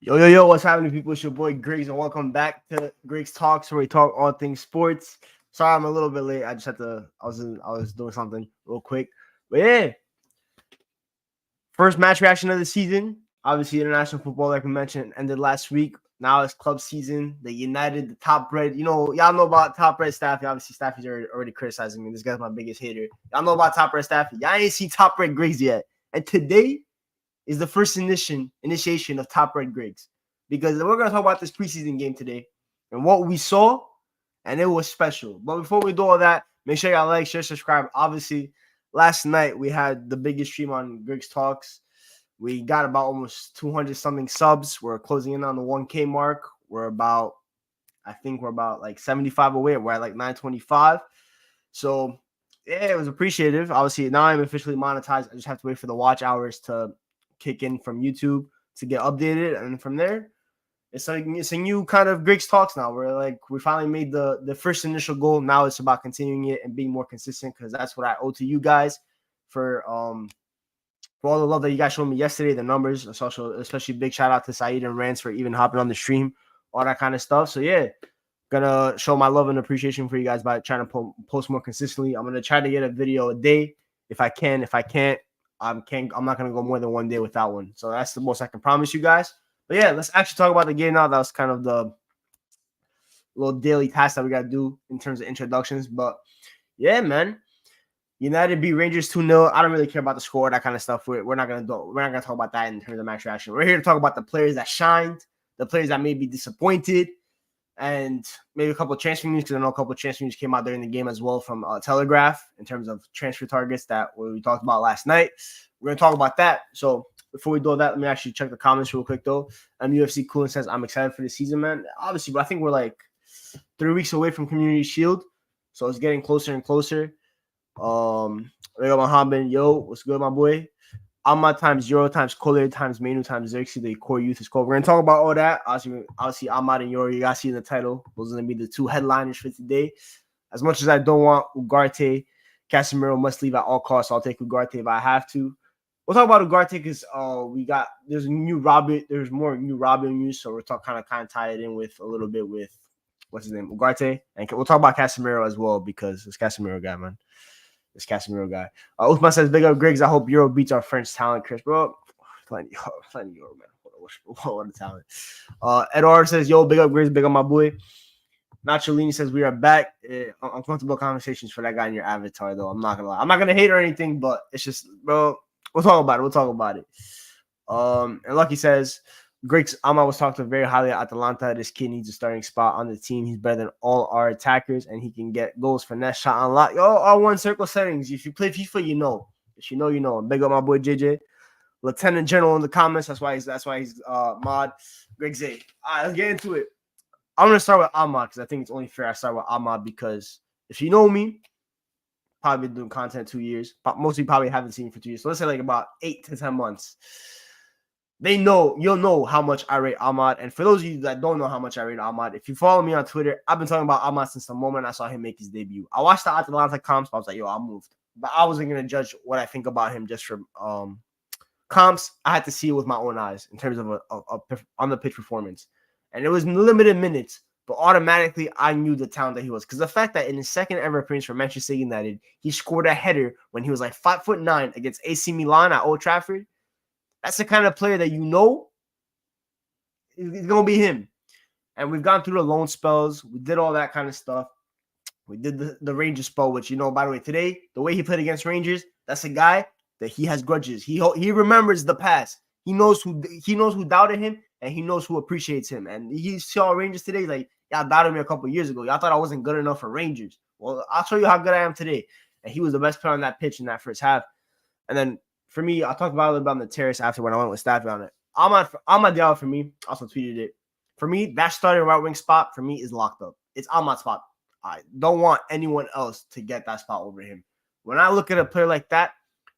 Yo, what's happening, people? It's your boy Griggs, and welcome back to Griggs Talks, where we talk all things sports. Sorry, I'm a little bit late. I just had to. I was doing something real quick, but yeah. First match reaction of the season. Obviously, international football, like we mentioned, ended last week. Now it's club season. The United, the top bread. Y'all know about top bread Staffy. Obviously, Staffy's already criticizing me. This guy's my biggest hater. Y'all know about top bread Staffy. Y'all ain't see top bread Griggs yet. And today is the first initiation of top red Griggs, because we're going to talk about this preseason game today and what we saw, and it was special. But before we do all that, make sure y'all like, share, subscribe. Obviously, last night we had the biggest stream on Griggs Talks. We got about almost 200 something subs. We're closing in on the 1K mark. I think we're about like 75 away. We're at like 925. So yeah, it was appreciative. Obviously, now I'm officially monetized. I just have to wait for the watch hours to kick in from YouTube to get updated, and from there, it's a new kind of Griggs Talks now. We finally made the first initial goal. Now it's about continuing it and being more consistent, because that's what I owe to you guys for all the love that you guys showed me yesterday, the numbers, especially big shout out to Saeed and Rance for even hopping on the stream, all that kind of stuff. So yeah, gonna show my love and appreciation for you guys by trying to post more consistently. I'm gonna try to get a video a day if I can. If I can't, I'm not gonna go more than one day without one. So that's the most I can promise you guys. But yeah, let's actually talk about the game now. That was kind of the little daily task that we gotta do in terms of introductions. But yeah, man, United beat Rangers 2-0. I don't really care about the score, that kind of stuff. We're not gonna talk about that in terms of match reaction. We're here to talk about the players that shined, the players that may be disappointed, and maybe a couple of transfer news, because I know a couple of transfer news came out during the game as well from Telegraph in terms of transfer targets that we talked about last night. We're going to talk about that. So before we do that, let me actually check the comments real quick, though. UFC Coolin says, I'm excited for the season, man. Obviously, but I think we're like 3 weeks away from Community Shield, so it's getting closer and closer. Mohammed, yo, what's good, my boy? Ahmad times Yoro times Kohler times Manu times Xerxes, the core youth is called. We're going to talk about all that. Obviously, Ahmad and Yoro, you guys see in the title. Those are going to be the two headliners for today. As much as I don't want Ugarte, Casemiro must leave at all costs. I'll take Ugarte if I have to. We'll talk about Ugarte because there's more new Robin news, so we're kind of tie it in with a little bit with what's his name, Ugarte, and we'll talk about Casemiro as well, because it's Casemiro guy, man. This Casemiro guy. Uthman says, big up Griggs. I hope Euro beats our French talent, Chris. Bro, plenty Euro, man. What a talent. Edward says, yo, big up Griggs. Big up my boy. Nacho Leny says, we are back. Uncomfortable conversations for that guy in your avatar, though. I'm not going to lie. I'm not going to hate or anything, but it's just, bro, we'll talk about it. And Lucky says, Griggs, Ahmad was talked to very highly at Atalanta. This kid needs a starting spot on the team. He's better than all our attackers, and he can get goals, finesse, shot on lot. Yo, R1 circle settings. If you play FIFA, you know. If you know, you know. Big up my boy JJ. Lieutenant General in the comments. That's why he's mod. Griggs A. All right, let's get into it. I'm going to start with Ahmad, because I think it's only fair I start with Ahmad, because if you know me, probably been doing content 2 years. But mostly probably haven't seen me for 2 years. So let's say like about 8 to 10 months. You'll know how much I rate Ahmad. And for those of you that don't know how much I rate Ahmad, if you follow me on Twitter, I've been talking about Ahmad since the moment I saw him make his debut. I watched the Atalanta comps, but I was like, yo, I'm moved. But I wasn't going to judge what I think about him just from comps. I had to see it with my own eyes in terms of a on the pitch performance. And it was limited minutes, but automatically I knew the talent that he was. Because the fact that in his second ever appearance for Manchester United, he scored a header when he was like 5'9" against AC Milan at Old Trafford. That's the kind of player that you know is going to be him. And we've gone through the loan spells. We did all that kind of stuff. We did the Rangers spell, which, by the way, today, the way he played against Rangers, that's a guy that he has grudges. He remembers the past. He knows who doubted him, and he knows who appreciates him. And he saw Rangers today, like, y'all doubted me a couple of years ago. Y'all thought I wasn't good enough for Rangers. Well, I'll show you how good I am today. And he was the best player on that pitch in that first half. And then, for me, I talked about a little bit on the terrace after when I went with Staffy on it. Ahmad Diallo, for me, also tweeted it. For me, that starting right wing spot, for me, is locked up. It's Ahmad's spot. I don't want anyone else to get that spot over him. When I look at a player like that,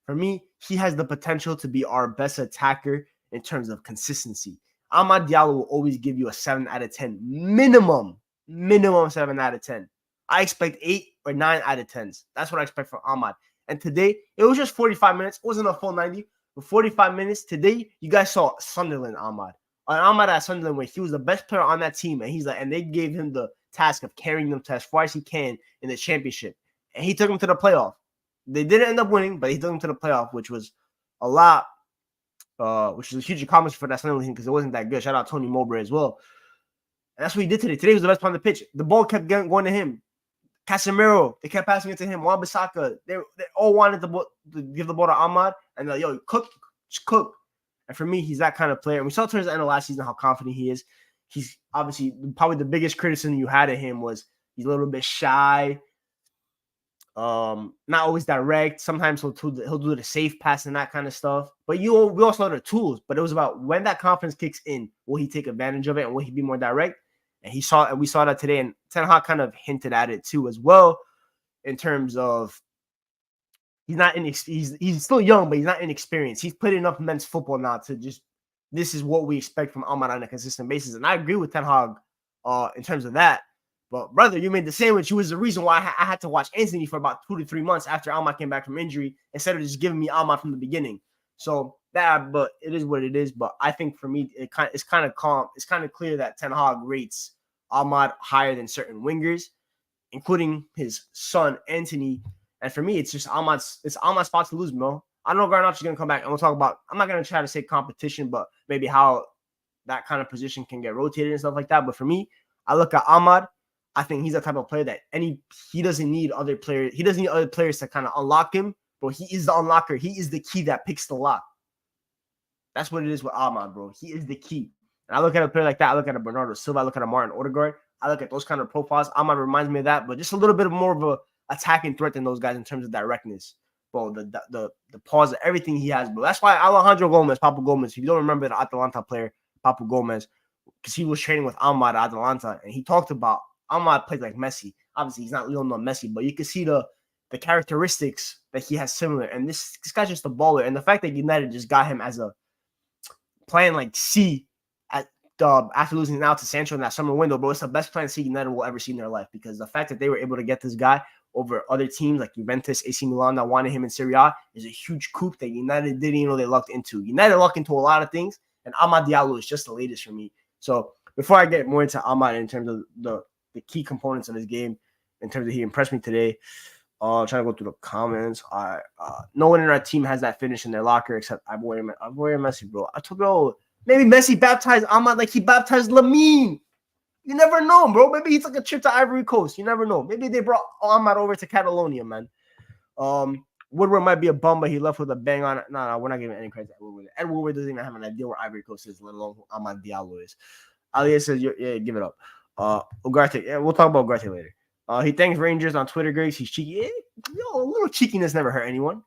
for me, he has the potential to be our best attacker in terms of consistency. Ahmad Diallo will always give you a 7 out of 10. Minimum 7 out of 10. I expect 8 or 9 out of 10s. That's what I expect from Ahmad. And today, it was just 45 minutes. It wasn't a full 90, but 45 minutes. Today, you guys saw Sunderland Ahmad. Ahmad at Sunderland, where he was the best player on that team, and he's like, and they gave him the task of carrying them to as far as he can in the championship, and he took them to the playoff. They didn't end up winning, but he took them to the playoff, which was a lot, which is a huge accomplishment for that Sunderland team because it wasn't that good. Shout out Tony Mowbray as well. And that's what he did today. Today was the best player on the pitch. The ball kept going to him. Casemiro, they kept passing it to him. Wan-Bissaka, they all wanted to give the ball to Ahmad, and they're like, yo, just cook. And for me, he's that kind of player. And we saw towards the end of last season how confident he is. He's obviously probably the biggest criticism you had of him was he's a little bit shy, not always direct. Sometimes he'll do the safe pass and that kind of stuff. But we also know the tools. But it was about when that confidence kicks in, will he take advantage of it and will he be more direct? And we saw that today. And Ten Hag kind of hinted at it too as well, in terms of he's still young, but he's not inexperienced. He's played enough men's football now to just, this is what we expect from Ahmad on a consistent basis. And I agree with Ten Hag in terms of that. But brother, you made the sandwich. You was the reason why I had to watch Anthony for about 2 to 3 months after Ahmad came back from injury, instead of just giving me Ahmad from the beginning. So but it is what it is. But I think for me, it's kind of calm. It's kind of clear that Ten Hag rates Ahmad higher than certain wingers, including his son Anthony. And for me, it's just Ahmad's spot to lose, bro. I know Garnacho's going to come back, and we'll talk about, I'm not going to try to say competition, but maybe how that kind of position can get rotated and stuff like that. But for me, I look at Ahmad. I think he's the type of player that he doesn't need other players. He doesn't need other players to kind of unlock him, bro. He is the unlocker. He is the key that picks the lock. That's what it is with Ahmad, bro. He is the key. And I look at a player like that. I look at a Bernardo Silva. I look at a Martin Odegaard. I look at those kind of profiles. Ahmad reminds me of that, but just a little bit more of a attacking threat than those guys in terms of directness, bro. The pause of everything he has, bro. That's why Alejandro Gomez, Papu Gomez, if you don't remember the Atalanta player, Papu Gomez, because he was training with Ahmad at Atalanta, and he talked about Ahmad plays like Messi. Obviously, he's not Lionel Messi, but you can see the characteristics that he has similar. And this guy's just a baller. And the fact that United just got him as a playing like C at after losing out to Sancho in that summer window, bro, it's the best plan C United will ever see in their life, because the fact that they were able to get this guy over other teams like Juventus, AC Milan that wanted him in Serie A is a huge coup that United didn't even know they lucked into. United lucked into a lot of things, and Amad Diallo is just the latest for me. So before I get more into Amad in terms of the key components of his game, in terms of he impressed me today, trying to go through the comments. No one in our team has that finish in their locker except Avoya Messi, bro. I told you, maybe Messi baptized Amad like he baptized Lamine. You never know, bro. Maybe he took a trip to Ivory Coast. You never know. Maybe they brought Ahmad over to Catalonia, man. Woodward might be a bum, but he left with a bang on it. No, we're not giving any credit to Ed Woodward. Ed Woodward doesn't even have an idea where Ivory Coast is, let alone who Ahmad Diallo is. Alia says, yeah, give it up. Ugarte, yeah, we'll talk about Ugarte later. He thanks Rangers on Twitter, Grace. He's cheeky. A little cheekiness never hurt anyone.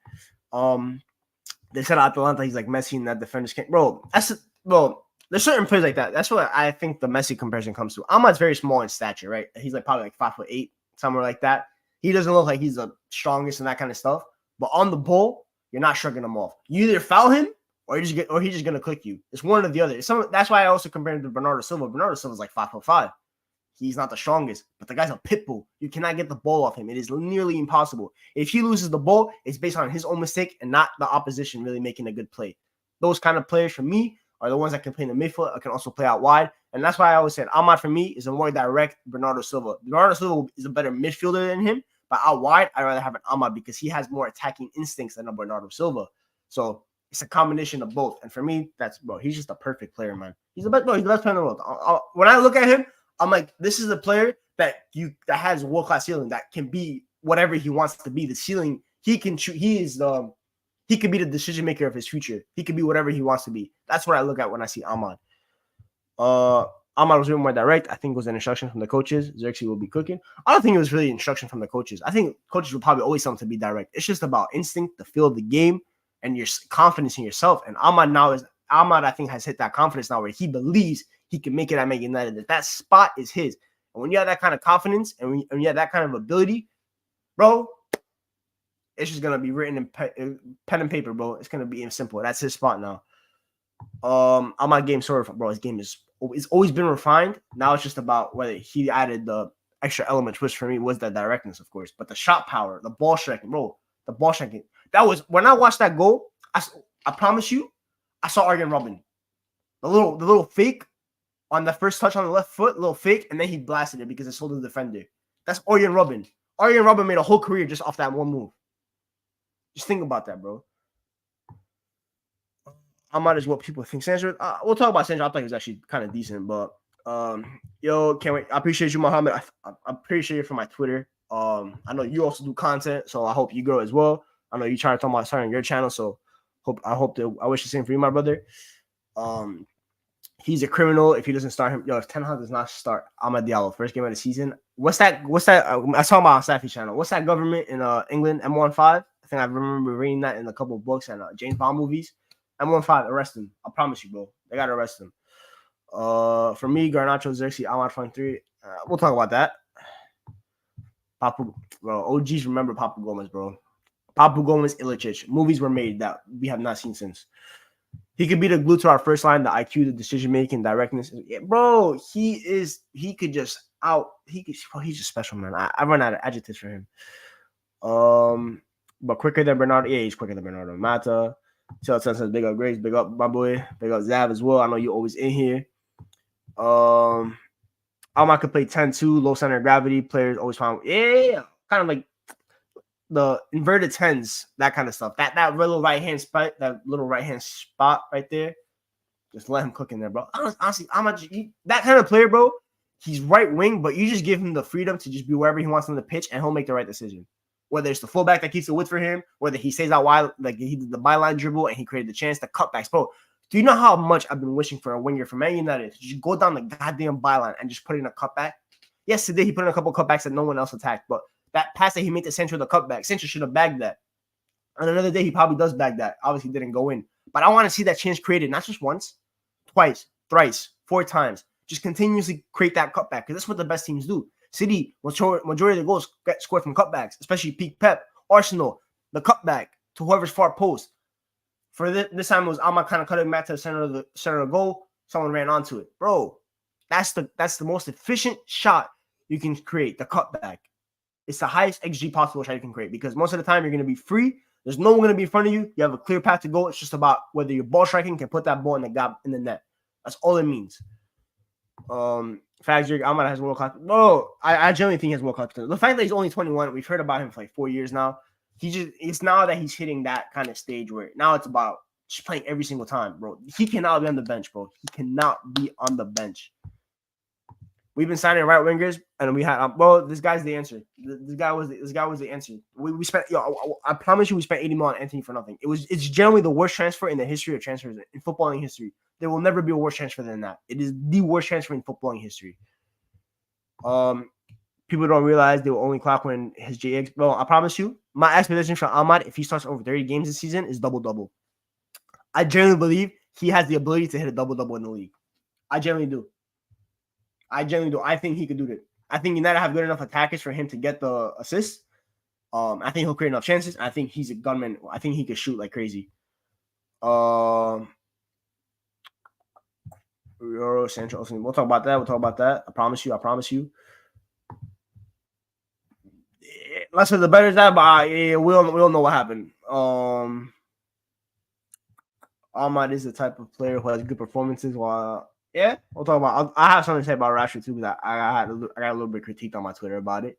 They said Atalanta, he's like Messi and that defenders can't. Bro, there's certain players like that. That's what I think the Messi comparison comes to. Ahmad's very small in stature, right? He's like probably like 5'8", somewhere like that. He doesn't look like he's the strongest and that kind of stuff. But on the ball, you're not shrugging him off. You either foul him or he's just gonna click you. It's one or the other. That's why I also compare him to Bernardo Silva. Bernardo Silva's like 5'5". He's not the strongest, but the guy's a pit bull. You cannot get the ball off him. It is nearly impossible. If he loses the ball, it's based on his own mistake and not the opposition really making a good play. Those kind of players for me are the ones that can play in the midfield and can also play out wide. And that's why I always said Ahmad for me is a more direct Bernardo Silva. Bernardo Silva is a better midfielder than him, but out wide, I'd rather have an Ahmad because he has more attacking instincts than a Bernardo Silva. So it's a combination of both. And for me, he's just a perfect player, man. He's the best player in the world. When I look at him, I'm like, this is a player that has world-class ceiling, that can be whatever he wants to be. The ceiling, he can shoot. He could be the decision maker of his future. He could be whatever he wants to be. That's what I look at when I see Ahmad. Ahmad was really more direct. I think it was an instruction from the coaches. Xerxes will be cooking. I don't think it was really instruction from the coaches. I think coaches will probably always tell him to be direct. It's just about instinct, the feel of the game, and your confidence in yourself. And Ahmad, I think, has hit that confidence now where he believes he can make it at Man United. That spot is his. And when you have that kind of confidence and when you have that kind of ability, bro, it's just gonna be written in pen and paper, bro. It's gonna be simple. That's his spot now. Ahmad game bro. His game is always been refined. Now it's just about whether he added the extra elements, which for me was the directness, of course, but the shot power, the ball striking, bro. The ball striking. That was when I watched that goal. I promise you, I saw Arjen Robben. The little fake on the first touch on the left foot, little fake, and then he blasted it because it sold the defender. That's Arjen Robben. Arjen Robben made a whole career just off that one move. Just think about that, bro. Ahmad is what people think. Sancho, we'll talk about Sancho. I thought he was actually kind of decent, but yo, can't wait. I appreciate you, Muhammad. I appreciate you for my Twitter. I know you also do content, so I hope you grow as well. I know you trying to talk about starting your channel, so I wish the same for you, my brother. He's a criminal if he doesn't start him. Yo, if Ten Hag does not start Amad Diallo first game of the season, what's that? I saw my Safi channel. What's that government in England? M15. I think I remember reading that in a couple of books and James Bond movies. M15, arrest him. I promise you, bro. They gotta arrest him. For me, Garnacho, Xerxes, Ahmad Fun 3. We'll talk about that. Papu, bro. OGs remember Papu Gomez, bro. Papu Gomez, Ilicic. Movies were made that we have not seen since. He could be the glue to our first line, the IQ, the decision making, directness. Yeah, bro, he's just special, man. I run out of adjectives for him. But quicker than Bernardo. Yeah, he's quicker than Bernardo. Mata. Chelsea says big up Grace, big up my boy, big up Zav as well. I know you're always in here. Alma could play 10-2, low center of gravity. Players always found, kind of like the inverted tens, that kind of stuff. That little right hand spot, right there. Just let him cook in there, bro. Honestly, that kind of player, bro. He's right wing, but you just give him the freedom to just be wherever he wants on the pitch, and he'll make the right decision. Whether it's the fullback that keeps the width for him, whether he stays out wide, like he did the byline dribble and he created the chance, the cutbacks, bro. Do you know how much I've been wishing for a winger from Man United to just go down the goddamn byline and just put in a cutback? Yes, today he put in a couple of cutbacks that no one else attacked, but that pass that he made to Sancho, the cutback, Sancho should have bagged that. On another day, he probably does bag that. Obviously, didn't go in. But I want to see that chance created, not just once, twice, thrice, 4 times. Just continuously create that cutback because that's what the best teams do. City, majority of the goals get scored from cutbacks, especially peak Pep. Arsenal, the cutback to whoever's far post. For this time, it was Ahmad kind of cutting back to the center of the goal. Someone ran onto it. Bro, that's the most efficient shot you can create, the cutback. It's the highest XG possible shot you can create because most of the time you're going to be free. There's no one going to be in front of you. You have a clear path to go. It's just about whether your ball striking can put that ball in the gap in the net. That's all it means. Fagger, Ahmad has world class. No, I genuinely think he has world class potential. The fact that he's only 21, we've heard about him for like 4 years now. It's now that he's hitting that kind of stage where now it's about just playing every single time, bro. He cannot be on the bench, bro. He cannot be on the bench. We've been signing right wingers, and we had this guy's the answer. This guy was the answer. We spent, I promise you, we spent $80 million on Anthony for nothing. It's generally the worst transfer in the history of transfers in footballing history. There will never be a worse transfer than that. It is the worst transfer in footballing history. People don't realize they will only clock when his JX. Well, I promise you, my expectation for Ahmad, if he starts over 30 games this season, is double-double. I genuinely believe he has the ability to hit a double-double in the league. I genuinely do. I think he could do that. I think United have good enough attackers for him to get the assist. I think he'll create enough chances. I think he's a gunman. I think he could shoot like crazy. Yoro, Sancho. We'll talk about that. I promise you. Less of the better is that, but we'll know what happened. Ahmad is the type of player who has good performances. While we'll talk about. I have something to say about Rashford too, because I got a little bit critiqued on my Twitter about it.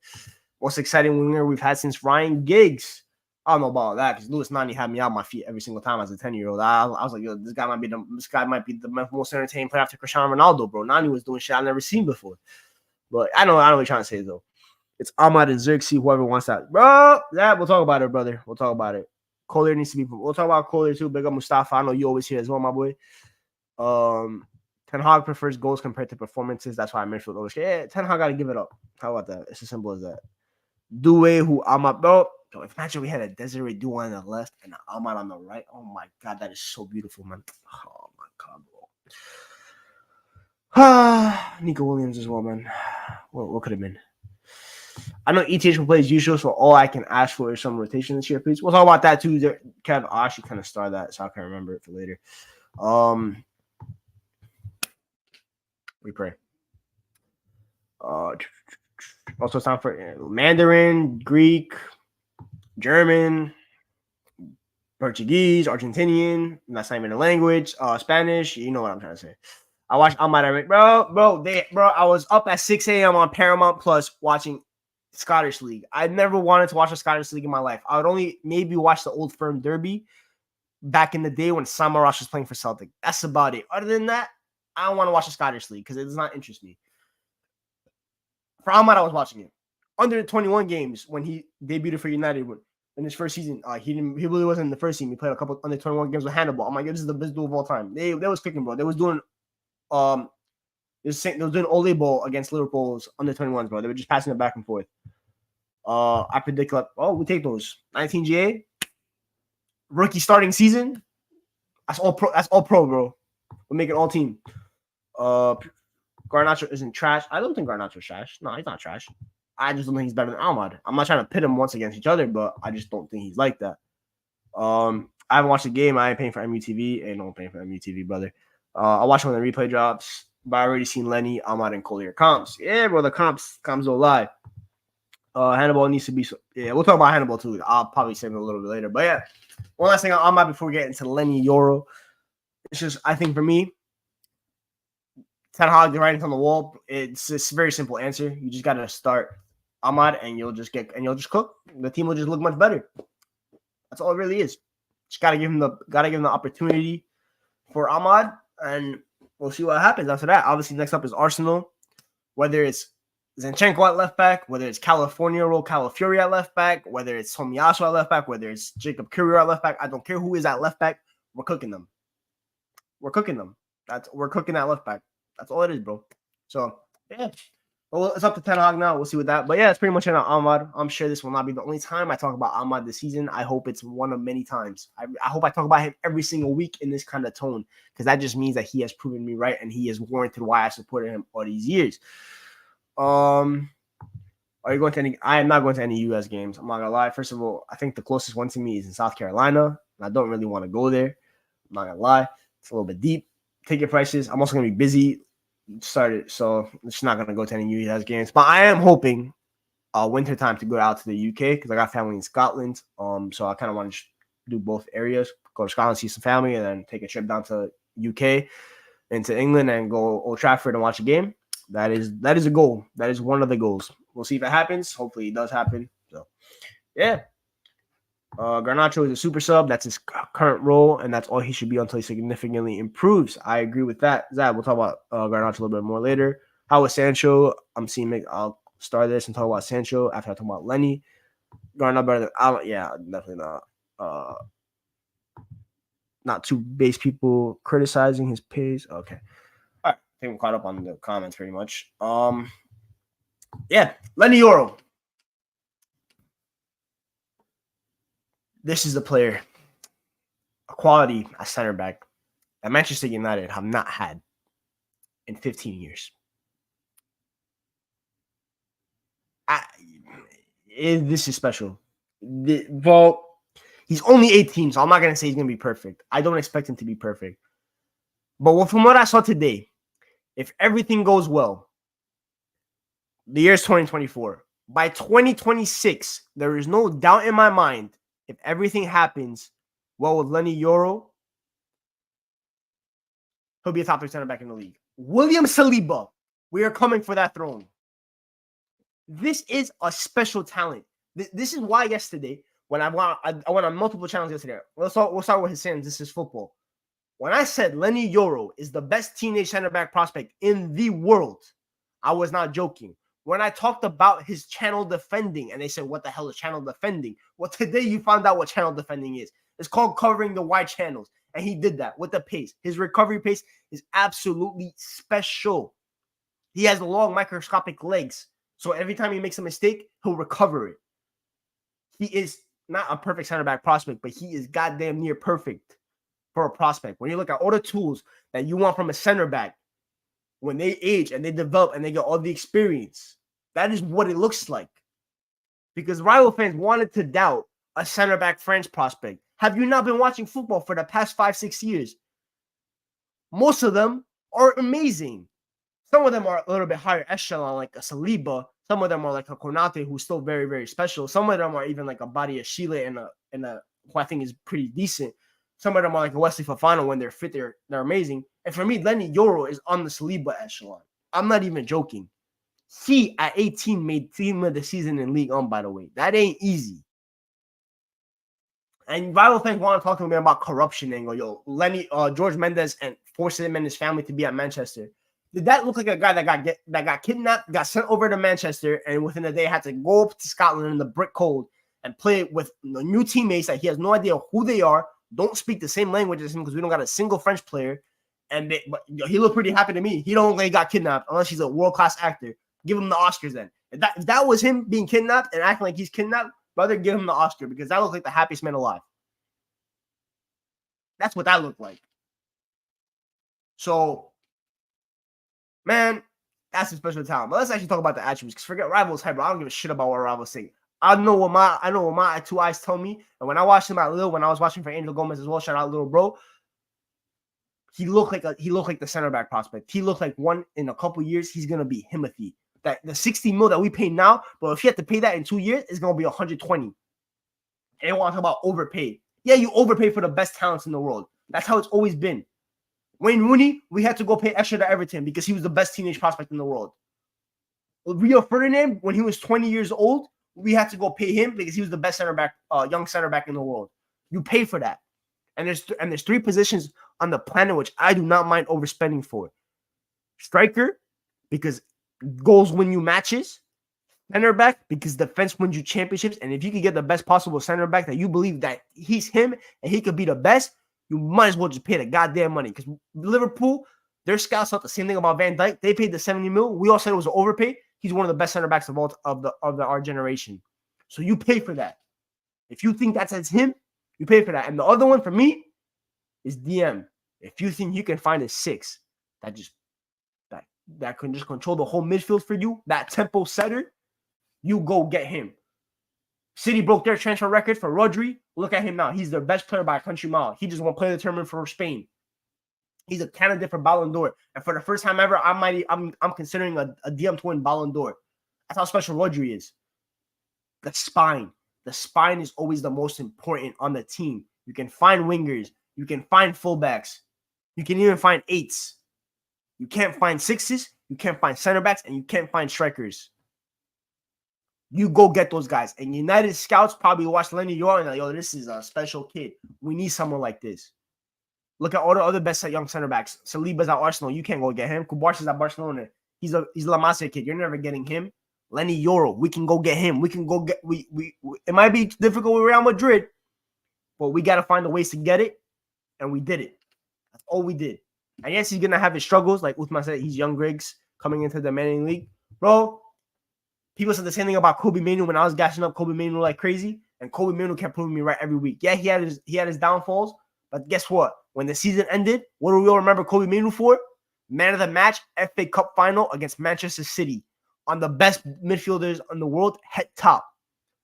Most exciting winger we've had since Ryan Giggs. I don't know about that because Lewis Nani had me on my feet every single time as a 10-year-old. I was like, yo, this guy might be the most entertaining player after Cristiano Ronaldo, bro. Nani was doing shit I've never seen before. But I know what you're trying to say though. It's Ahmad and Xerxes, whoever wants that. Bro, we'll talk about it, brother. We'll talk about it. Kohler needs to be. We'll talk about Kohler too. Big up Mustafa. I know you always here as well, my boy. Ten Hag prefers goals compared to performances. That's why midfield always. Yeah, Ten Hag got to give it up. How about that? It's as simple as that. Due, who Ahmad, bro. Imagine we had a Desiree Due on the left and Ahmad on the right. Oh my God, that is so beautiful, man. Oh my God, bro. Nico Williams as well, man. What could have been? I know ETH will play as usual, so all I can ask for is some rotation this year, please. We'll talk about that too. Kev, I actually kind of star that, so I can remember it for later. We pray. Also, it's time for Mandarin, Greek, German, Portuguese, Argentinian. That's not even a language. Spanish. You know what I'm trying to say. I watched Ahmad, bro. I was up at 6 a.m. on Paramount Plus watching Scottish League. I never wanted to watch a Scottish League in my life. I would only maybe watch the Old Firm Derby back in the day when Samaras was playing for Celtic. That's about it. Other than that, I don't want to watch the Scottish League because it does not interest me. For Ahmad, I was watching it. Under 21 games when he debuted for United in his first season. He really wasn't in the first team. He played a couple under 21 games with Hannibal. I'm like, this is the best duel of all time. They was kicking, bro. They was doing they was doing Ole Ball against Liverpool's under 21s, bro. They were just passing it back and forth. I predict like, we take those 19 GA rookie starting season. That's all pro. That's all pro, bro. We're making all team. Garnacho isn't trash. I don't think Garnacho's trash. No, he's not trash. I just don't think he's better than Ahmad. I'm not trying to pit them once against each other, but I just don't think he's like that. I haven't watched the game. I ain't paying for MUTV. Ain't no paying for MUTV, brother. I watched when the replay drops, but I already seen Lenny, Ahmad, and Collier comps. Yeah, bro, the comps don't lie. Hannibal needs to be. Yeah, we'll talk about Hannibal too. I'll probably save it a little bit later. But yeah, one last thing on Ahmad before we get into Lenny Yoro. It's just, I think for me, Ten Hag, the writing's on the wall. It's a very simple answer. You just gotta start Ahmad, and you'll just cook. The team will just look much better. That's all it really is. Just gotta give him the opportunity for Ahmad, and we'll see what happens after that. Obviously, next up is Arsenal. Whether it's Zinchenko at left back, whether it's Calafiori at left back, whether it's Tomiyasu at left back, whether it's Jacob Courier at left back, I don't care who is at left back. We're cooking them. We're cooking that left back. That's all it is, bro. So yeah. Well, it's up to Ten Hag now. We'll see with that. But yeah, it's pretty much on Ahmad. I'm sure this will not be the only time I talk about Ahmad this season. I hope it's one of many times. I hope I talk about him every single week in this kind of tone, because that just means that he has proven me right and he has warranted why I supported him all these years. Are you going to any? I am not going to any U.S. games. I'm not gonna lie. First of all, I think the closest one to me is in South Carolina, and I don't really want to go there. I'm not gonna lie. It's a little bit deep. Ticket prices. I'm also gonna be busy. Started, so I'm just not gonna go to any U.S. games. But I am hoping winter time to go out to the U.K. because I got family in Scotland. So I kind of want to do both areas. Go to Scotland, see some family, and then take a trip down to U.K. into England and go Old Trafford and watch a game. That is a goal. That is one of the goals. We'll see if it happens. Hopefully it does happen. So yeah. Garnacho is a super sub. That's his current role, and that's all he should be until he significantly improves. I agree with that. Zach, we'll talk about Garnacho a little bit more later. How was Sancho? I'll start this and talk about Sancho after I talk about Leny. Garnacho better than yeah, definitely not. Not two base people criticizing his pace. Okay. All right. I think we're caught up on the comments pretty much. Yeah, Lenny Yoro. This is the player, a quality at center back that Manchester United have not had in 15 years. This is special. Well, he's only 18, so I'm not going to say he's going to be perfect. I don't expect him to be perfect. But from what I saw today, if everything goes well, the year is 2024. By 2026, there is no doubt in my mind, if everything happens well with Lenny Yoro, he'll be a top 3 center back in the league. William Saliba, we are coming for that throne. This is a special talent. This is why yesterday, when I went on multiple channels yesterday, we'll start with his saying, this is football. When I said Lenny Yoro is the best teenage center back prospect in the world, I was not joking. When I talked about his channel defending, and they said, what the hell is channel defending? Well, today you found out what channel defending is. It's called covering the wide channels. And he did that with the pace. His recovery pace is absolutely special. He has long microscopic legs. So every time he makes a mistake, he'll recover it. He is not a perfect center back prospect, but he is goddamn near perfect for a prospect. When you look at all the tools that you want from a center back, when they age and they develop and they get all the experience, that is what it looks like. Because rival fans wanted to doubt a center back French prospect. Have you not been watching football for the past 5-6 years? Most of them are amazing. Some of them are a little bit higher echelon, like a Saliba. Some of them are like a Konate, who's still very, very special. Some of them are even like a Badia Chile and a who I think is pretty decent. Some of them are like Wesley Fofana. When they're fit, they're amazing. And for me, Lenny Yoro is on the Saliba echelon. I'm not even joking. He, at 18, made team of the season in League by the way. That ain't easy. And rival fans want to talk to me about corruption and go, yo, George Mendes and forced him and his family to be at Manchester. Did that look like a guy that got kidnapped, got sent over to Manchester, and within a day had to go up to Scotland in the brick cold and play with the new teammates that he has no idea who they are, don't speak the same language as him because we don't got a single French player, but he looked pretty happy to me. He don't look like he got kidnapped unless he's a world-class actor. Give him the Oscars then. If that was him being kidnapped and acting like he's kidnapped, brother, give him the Oscar because that looked like the happiest man alive. That's what that looked like. So, man, that's a special talent. But let's actually talk about the attributes. Because forget Rivals hype, bro. I don't give a shit about what Rivals say. I know what my two eyes tell me. And when I watched him at Lille, when I was watching for Angel Gomez as well, shout out little bro. He looked like the center back prospect. He looked like one in a couple years. He's gonna be Timothy. That the 60 mil that we pay now, but if you have to pay that in 2 years, it's gonna be 120. And they want to talk about overpay. Yeah, you overpay for the best talents in the world. That's how it's always been. Wayne Rooney, we had to go pay extra to Everton because he was the best teenage prospect in the world. Rio Ferdinand, when he was 20 years old, we had to go pay him because he was the best center back, young center back in the world. You pay for that. And there's 3 positions on the planet which I do not mind overspending for. Striker, because goals win you matches. Center back, because defense wins you championships. And if you can get the best possible center back that you believe that he's him and he could be the best, you might as well just pay the goddamn money. Because Liverpool, their scouts thought the same thing about Van Dijk. They paid the 70 mil. We all said it was an overpay. He's one of the best center backs of our generation. So you pay for that. If you think that's him, you pay for that. And the other one for me is DM. If you think you can find a 6 that can just control the whole midfield for you, that tempo setter, you go get him. City broke their transfer record for Rodri. Look at him now. He's their best player by a country mile. He just won player of the tournament for Spain. He's a candidate for Ballon d'Or. And for the first time ever, I'm considering a DM to win Ballon d'Or. That's how special Rodri is. The spine. The spine is always the most important on the team. You can find wingers. You can find fullbacks. You can even find 8s. You can't find 6s. You can't find center backs. And you can't find strikers. You go get those guys. And United scouts probably watch Lenny Yoro and like, yo, this is a special kid. We need someone like this. Look at all the other best young center backs. Saliba's at Arsenal. You can't go get him. Kubarsi's at Barcelona. He's a La Masia kid. You're never getting him. Lenny Yoro. We can go get him. We can go get we it might be difficult with Real Madrid, but we gotta find the ways to get it. And we did it. That's all we did. And yes, he's gonna have his struggles. Like Uthman said, he's young Griggs coming into the Manning League. Bro, people said the same thing about Kobe Mainoo when I was gashing up Kobe Mainoo like crazy, and Kobe Mainoo kept proving me right every week. Yeah, he had his downfalls, but guess what? When the season ended, what do we all remember Kobe Mainoo for? Man of the match, FA Cup final against Manchester City on the best midfielders in the world, head top.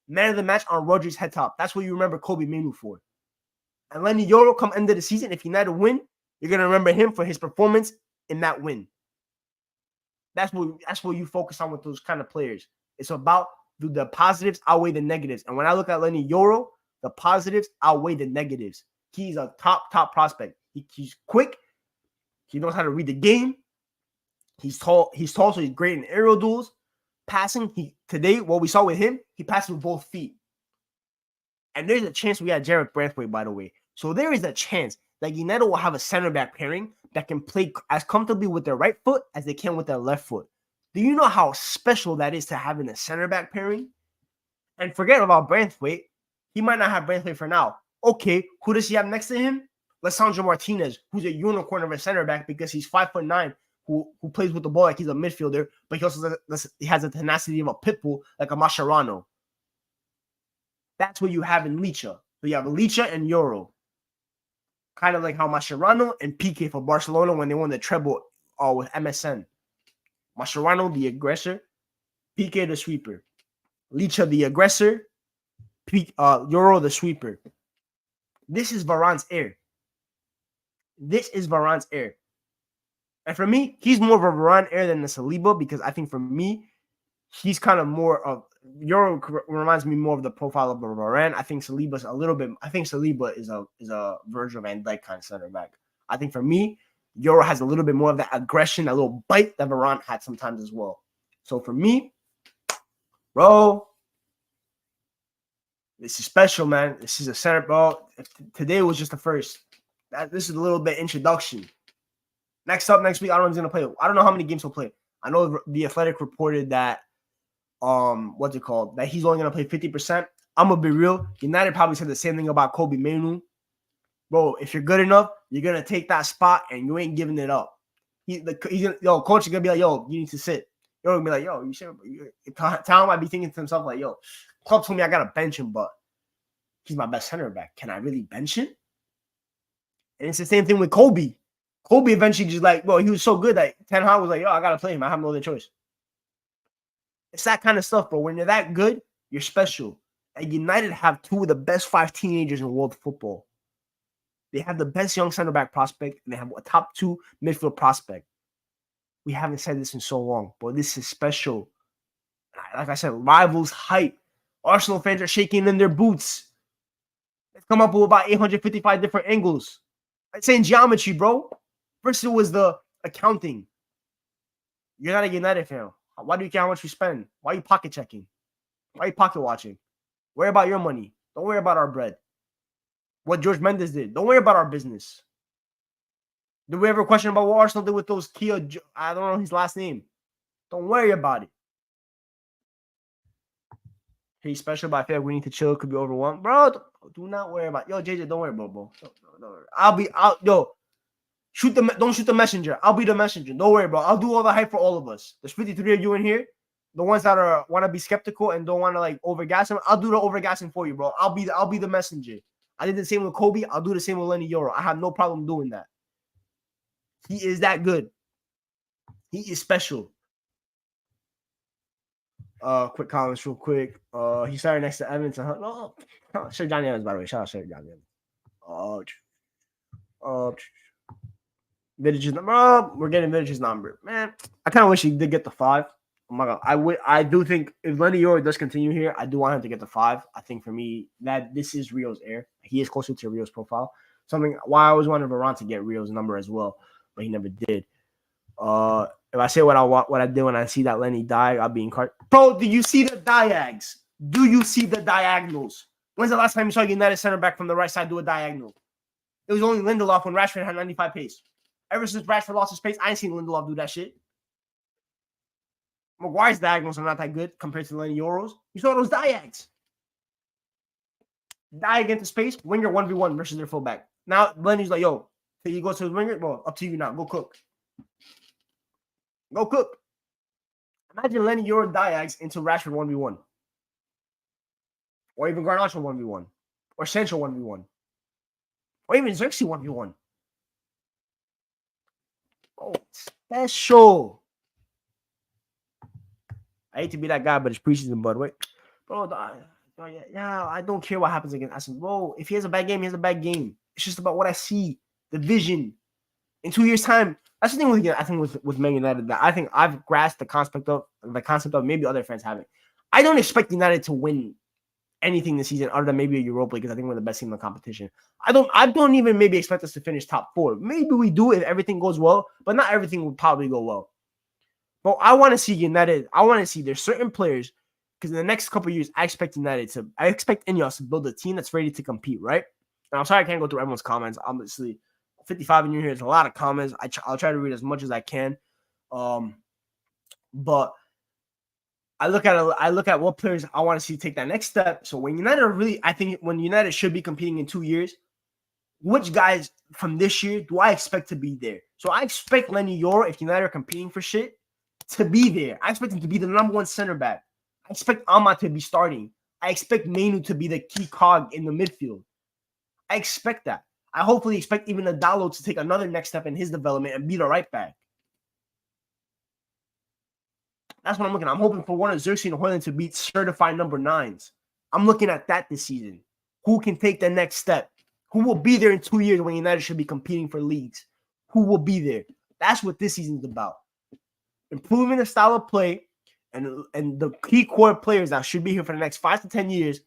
Man of the match on Rodri's head top. That's what you remember Kobe Mainoo for. And Lenny Yoro come end of the season, if United win, you're gonna remember him for his performance in that win. That's what you focus on with those kind of players. It's about do the positives outweigh the negatives. And when I look at Lenny Yoro, the positives outweigh the negatives. He's a top prospect. He's quick. He knows how to read the game. He's tall, so he's great in aerial duels. Passing, today, what we saw with him, he passes with both feet. And there's a chance we got Jarrett Braithwaite, by the way. So there is a chance that United will have a center back pairing that can play as comfortably with their right foot as they can with their left foot. Do you know how special that is to having a center back pairing? And forget about Braithwaite. He might not have Braithwaite for now. Okay, who does he have next to him? Lisandro Martinez, who's a unicorn of a center back because he's 5'9", who plays with the ball like he's a midfielder, but he also has the tenacity of a pit bull like a Mascherano. That's what you have in Licha. So you have Licha and Yoro. Kind of like how Mascherano and Piqué for Barcelona when they won the treble with MSN. Mascherano, the aggressor. Piqué, the sweeper. Licha, the aggressor. Yoro, the sweeper. This is Varane's heir. This is Varane's heir. And for me, he's more of a Varane heir than the Saliba because I think for me, he's kind of more of Euro reminds me more of the profile of Varane. I think Saliba's a little bit. I think Saliba is a Virgil van Dijk kind of center back. I think for me, Euro has a little bit more of that aggression, that little bite that Varane had sometimes as well. So for me, bro, this is special, man. This is a center, bro. Today was just the first. This is a little bit introduction. Next week, I don't know if he's gonna play. I don't know how many games he'll play. I know the Athletic reported that what's it called? That he's only gonna play 50%. I'm gonna be real. United probably said the same thing about Kobe Mainoo. Bro, if you're good enough, you're gonna take that spot and you ain't giving it up. Coach is gonna be like, yo, you need to sit. You're gonna be like, yo, you should. Talon might be thinking to himself like, yo, club told me I gotta bench him, but he's my best center back. Can I really bench him? And it's the same thing with Kobe. Kobe eventually just like, well, he was so good that Ten Hag was like, yo, I gotta play him. I have no other choice. It's that kind of stuff, bro. When you're that good, you're special. And United have two of the best 5 teenagers in world football. They have the best young center back prospect, and they have a top 2 midfield prospect. We haven't said this in so long, but this is special. Like I said, rivals hype. Arsenal fans are shaking in their boots. Let's come up with about 855 different angles. It's saying geometry, bro. First, it was the accounting. You're not a United fan. Why do you care how much you spend? Why are you pocket checking? Why are you pocket watching? Worry about your money. Don't worry about our bread. What George Mendes did. Don't worry about our business. Did we ever question about what Arsenal did with those Kia? I don't know his last name. Don't worry about it. He's special, but I feel like we need to chill. Could be overwhelmed. Bro, do not worry about it. Yo, JJ, don't worry, bro. Don't worry. Don't shoot the messenger. I'll be the messenger. Don't worry, bro. I'll do all the hype for all of us. There's 53 of you in here. The ones that want to be skeptical and don't want to like overgas him. I'll do the overgassing for you, bro. I'll be the messenger. I did the same with Kobe. I'll do the same with Lenny Yoro. I have no problem doing that. He is that good. He is special. Quick comments real quick. He started next to Evans. Shout out Johnny Evans, by the way. Shout out Johnny Evans. Vidich's number. We're getting Vidich's number. Man, I kind of wish he did get the 5. Oh my god. I do think if Lenny Yoro does continue here, I do want him to get the 5. I think for me that this is Rio's heir. He is closer to Rio's profile. Something why I always wanted Varane to get Rio's number as well, but he never did. If I say what I did when I see that Lenny die, I'll be incarcerated. Bro, do you see the diags? Do you see the diagonals? When's the last time you saw United center back from the right side do a diagonal? It was only Lindelof when Rashford had 95 pace. Ever since Rashford lost his pace, I ain't seen Lindelof do that shit. Maguire's diagonals are not that good compared to Lenny Yoro's. You saw those diags. Diag into space, winger 1v1 versus their fullback. Now Lenny's like, yo, can you go to his winger? Well, up to you now. Go cook. Go cook. Imagine Lenny Yoro diags into Rashford 1v1. Or even Garnacho 1v1. Or Sancho 1v1. Or even Xerxes 1v1. Oh, special. I hate to be that guy, but it's preseason, bud. Wait. Bro, yeah, I don't care what happens against Aston. Bro, if he has a bad game, he has a bad game. It's just about what I see. The vision. In 2 years' time, that's the thing with Man United that I think I've grasped the concept of maybe other fans haven't. I don't expect United to win anything this season other than maybe a Europa League because I think we're the best team in the competition. I don't even maybe expect us to finish top 4. Maybe we do if everything goes well, but not everything will probably go well. But I want to see United. I want to see there's certain players because in the next couple of years, I expect Ineos to build a team that's ready to compete, right? And I'm sorry I can't go through everyone's comments. Obviously, 55 in here is a lot of comments. I'll try to read as much as I can. But I look at what players I want to see take that next step. So when United I think when United should be competing in 2 years, which guys from this year do I expect to be there? So I expect Lenny Yoro, if United are competing for shit, to be there. I expect him to be the number 1 center back. I expect Ahmad to be starting. I expect Mainoo to be the key cog in the midfield. I expect that. I hopefully expect even Diallo to take another next step in his development and be the right back. That's what I'm looking at. I'm hoping for one of Xerxes and Hoyland to be certified number 9s. I'm looking at that this season. Who can take the next step? Who will be there in 2 years when United should be competing for leagues? Who will be there? That's what this season's about. Improving the style of play And the key core players that should be here for the next 5 to 10 years,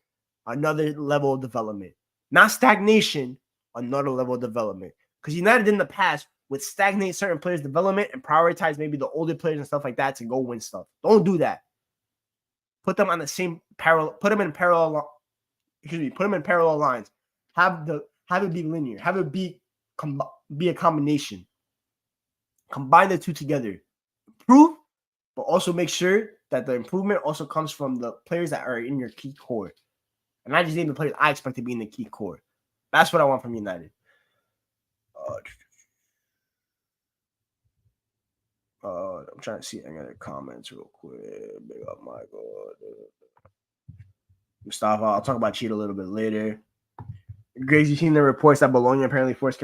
another level of development. Not stagnation, another level of development. Because United in the past would stagnate certain players' development and prioritize maybe the older players and stuff like that to go win stuff. Don't do that. Put them on the same parallel. Put them in parallel lines. Have it be linear. Have it be a combination. Combine the two together. Improve, but also make sure that the improvement also comes from the players that are in your key core. And not just name the players I expect to be in the key core. That's what I want from United. I'm trying to see any other comments real quick. Big up Michael. Mustafa, I'll talk about Cheat a little bit later. Grace, you seen the reports that Bologna apparently forced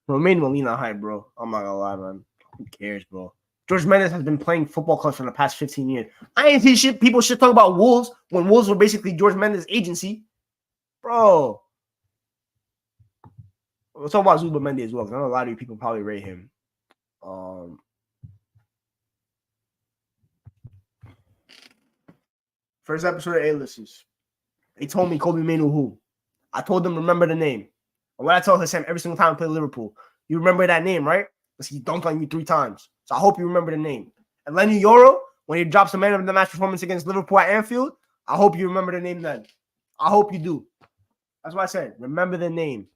Romain Molina hype, bro. I'm not gonna lie, man. Who cares, bro? George Mendes has been playing football clubs for the past 15 years. I ain't see shit. People should talk about Wolves when Wolves were basically George Mendes' agency. Bro. We'll talk about Zuba Mendy as well, because I know a lot of you people probably rate him. First episode of A-Listers. They told me Kobe Manu who. I told them remember the name. And what I told Hassan every single time I play Liverpool, you remember that name, right? Because he dunked on you 3 times. So I hope you remember the name. And Lenny Yoro, when he drops a man of the match performance against Liverpool at Anfield, I hope you remember the name then. I hope you do. That's what I said. Remember the name.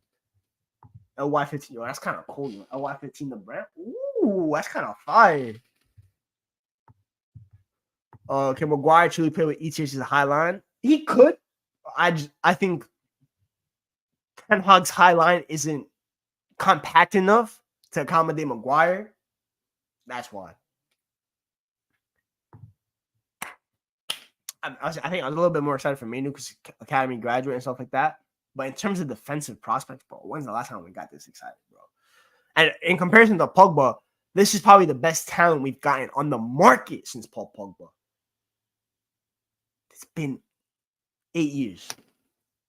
LY15. Yo, that's kind of cool. LY15 the brand. Ooh, that's kind of fire. Can Maguire truly play with ETH as a high line? He could. I think Ten Hag's high line isn't compact enough to accommodate Maguire. That's why. I think I was a little bit more excited for Manu because academy graduate and stuff like that. But in terms of defensive prospects, bro, when's the last time we got this excited, bro? And in comparison to Pogba, this is probably the best talent we've gotten on the market since Paul Pogba. It's been 8 years.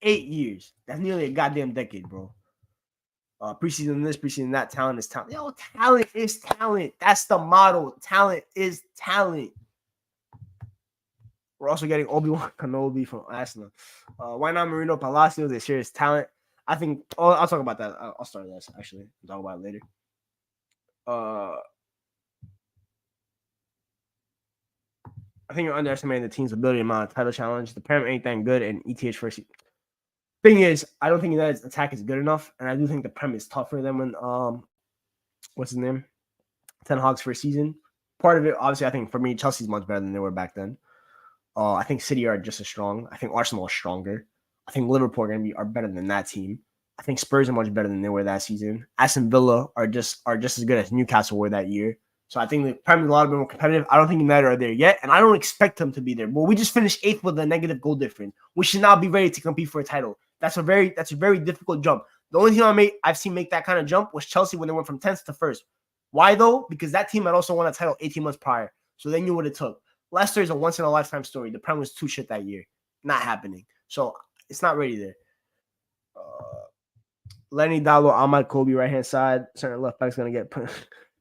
8 years. That's nearly a goddamn decade, bro. Preseason this, preseason that. Talent is talent. Yo, talent is talent. That's the motto. Talent is talent. We're also getting Obi-Wan Kenobi from Arsenal. Why not Marino Palacios? They share his talent. I think I'll talk about that. I'll start this actually. I'll talk about it later. I think you're underestimating the team's ability to mount a title challenge. The Prem ain't that good, and ETH first. Thing is, I don't think United's attack is good enough, and I do think the Prem is tougher than when what's his name? Ten Hag's first season. Part of it, obviously, I think for me, Chelsea's much better than they were back then. I think City are just as strong. I think Arsenal is stronger. I think Liverpool are better than that team. I think Spurs are much better than they were that season. Aston Villa are just as good as Newcastle were that year. So I think the Premier League a lot bit more competitive. I don't think United are there yet, and I don't expect them to be there. But we just finished 8th with a negative goal difference. We should now be ready to compete for a title. That's a very difficult jump. The only team I've seen make that kind of jump was Chelsea when they went from 10th to 1st. Why though? Because that team had also won a title 18 months prior. So they knew what it took. Leicester is a once-in-a-lifetime story. The Prem was too shit that year. Not happening. So it's not ready there. Lenny, Diallo, Ahmad, Kobe, right-hand side. Certain left back's going to get put. To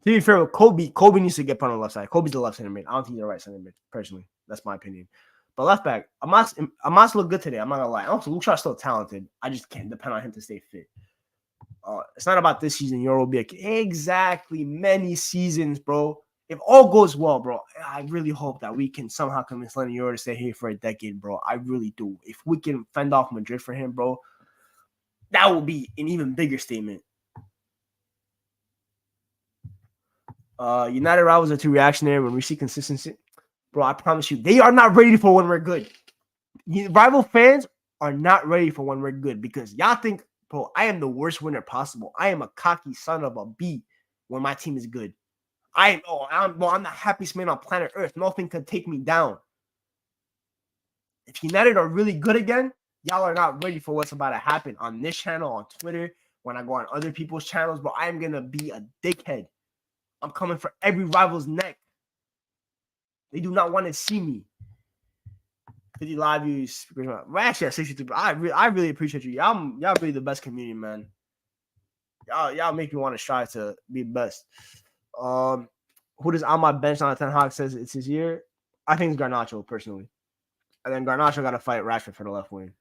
be fair with Kobe needs to get put on the left side. Kobe's the left center mid. I don't think he's the right center mid, personally. That's my opinion. But left back, Amas looked good today. I'm not going to lie. Also, Luke Shaw's still talented. I just can't depend on him to stay fit. It's not about this season. Euro will be exactly many seasons, bro. If all goes well, bro, I really hope that we can somehow convince Lenny Yoro to stay here for a decade, bro. I really do. If we can fend off Madrid for him, bro, that will be an even bigger statement. United rivals are too reactionary when we see consistency. Bro, I promise you, they are not ready for when we're good. Rival fans are not ready for when we're good because y'all think, bro, I am the worst winner possible. I am a cocky son of a B when my team is good. I'm the happiest man on planet Earth. Nothing could take me down. If United are really good again, y'all are not ready for what's about to happen on this channel, on Twitter, when I go on other people's channels, but I'm going to be a dickhead. I'm coming for every rival's neck. They do not want to see me. 50 live views. We're actually at 63. I really appreciate you. Y'all really the best community, man. Y'all make me want to strive to be best. Who does Ahmad bench on Ten Hag says it's his year? I think it's Garnacho personally, and then Garnacho got to fight Rashford for the left wing.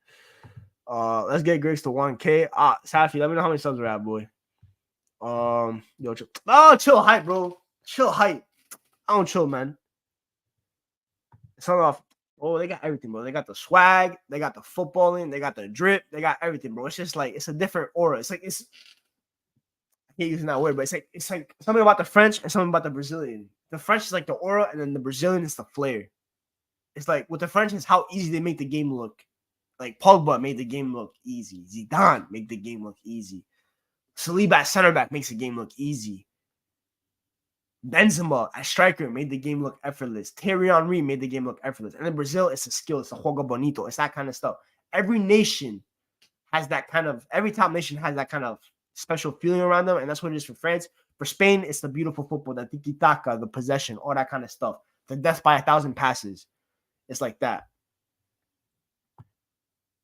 Let's get Griggs to 1K. Safi, let me know how many subs we're at, boy. Yo, chill hype, bro. Chill hype. I don't chill, man. Start off. Oh, they got everything, bro. They got the swag, they got the footballing, they got the drip, they got everything, bro. It's just like it's a different aura. It's like I can't use that word, but it's like something about the French and something about the Brazilian. The French is like the aura, and then the Brazilian is the flair. It's like with the French is how easy they make the game look. Like Pogba made the game look easy. Zidane made the game look easy. Saliba at center back makes the game look easy. Benzema at striker made the game look effortless. Thierry Henry made the game look effortless. And in Brazil, it's a skill. It's a juego bonito. It's that kind of stuff. Every nation has that kind of, every top nation has that kind of special feeling around them. And that's what it is for France. For Spain, it's the beautiful football, the tiki-taka, the possession, all that kind of stuff. The death by 1,000 passes. It's like that.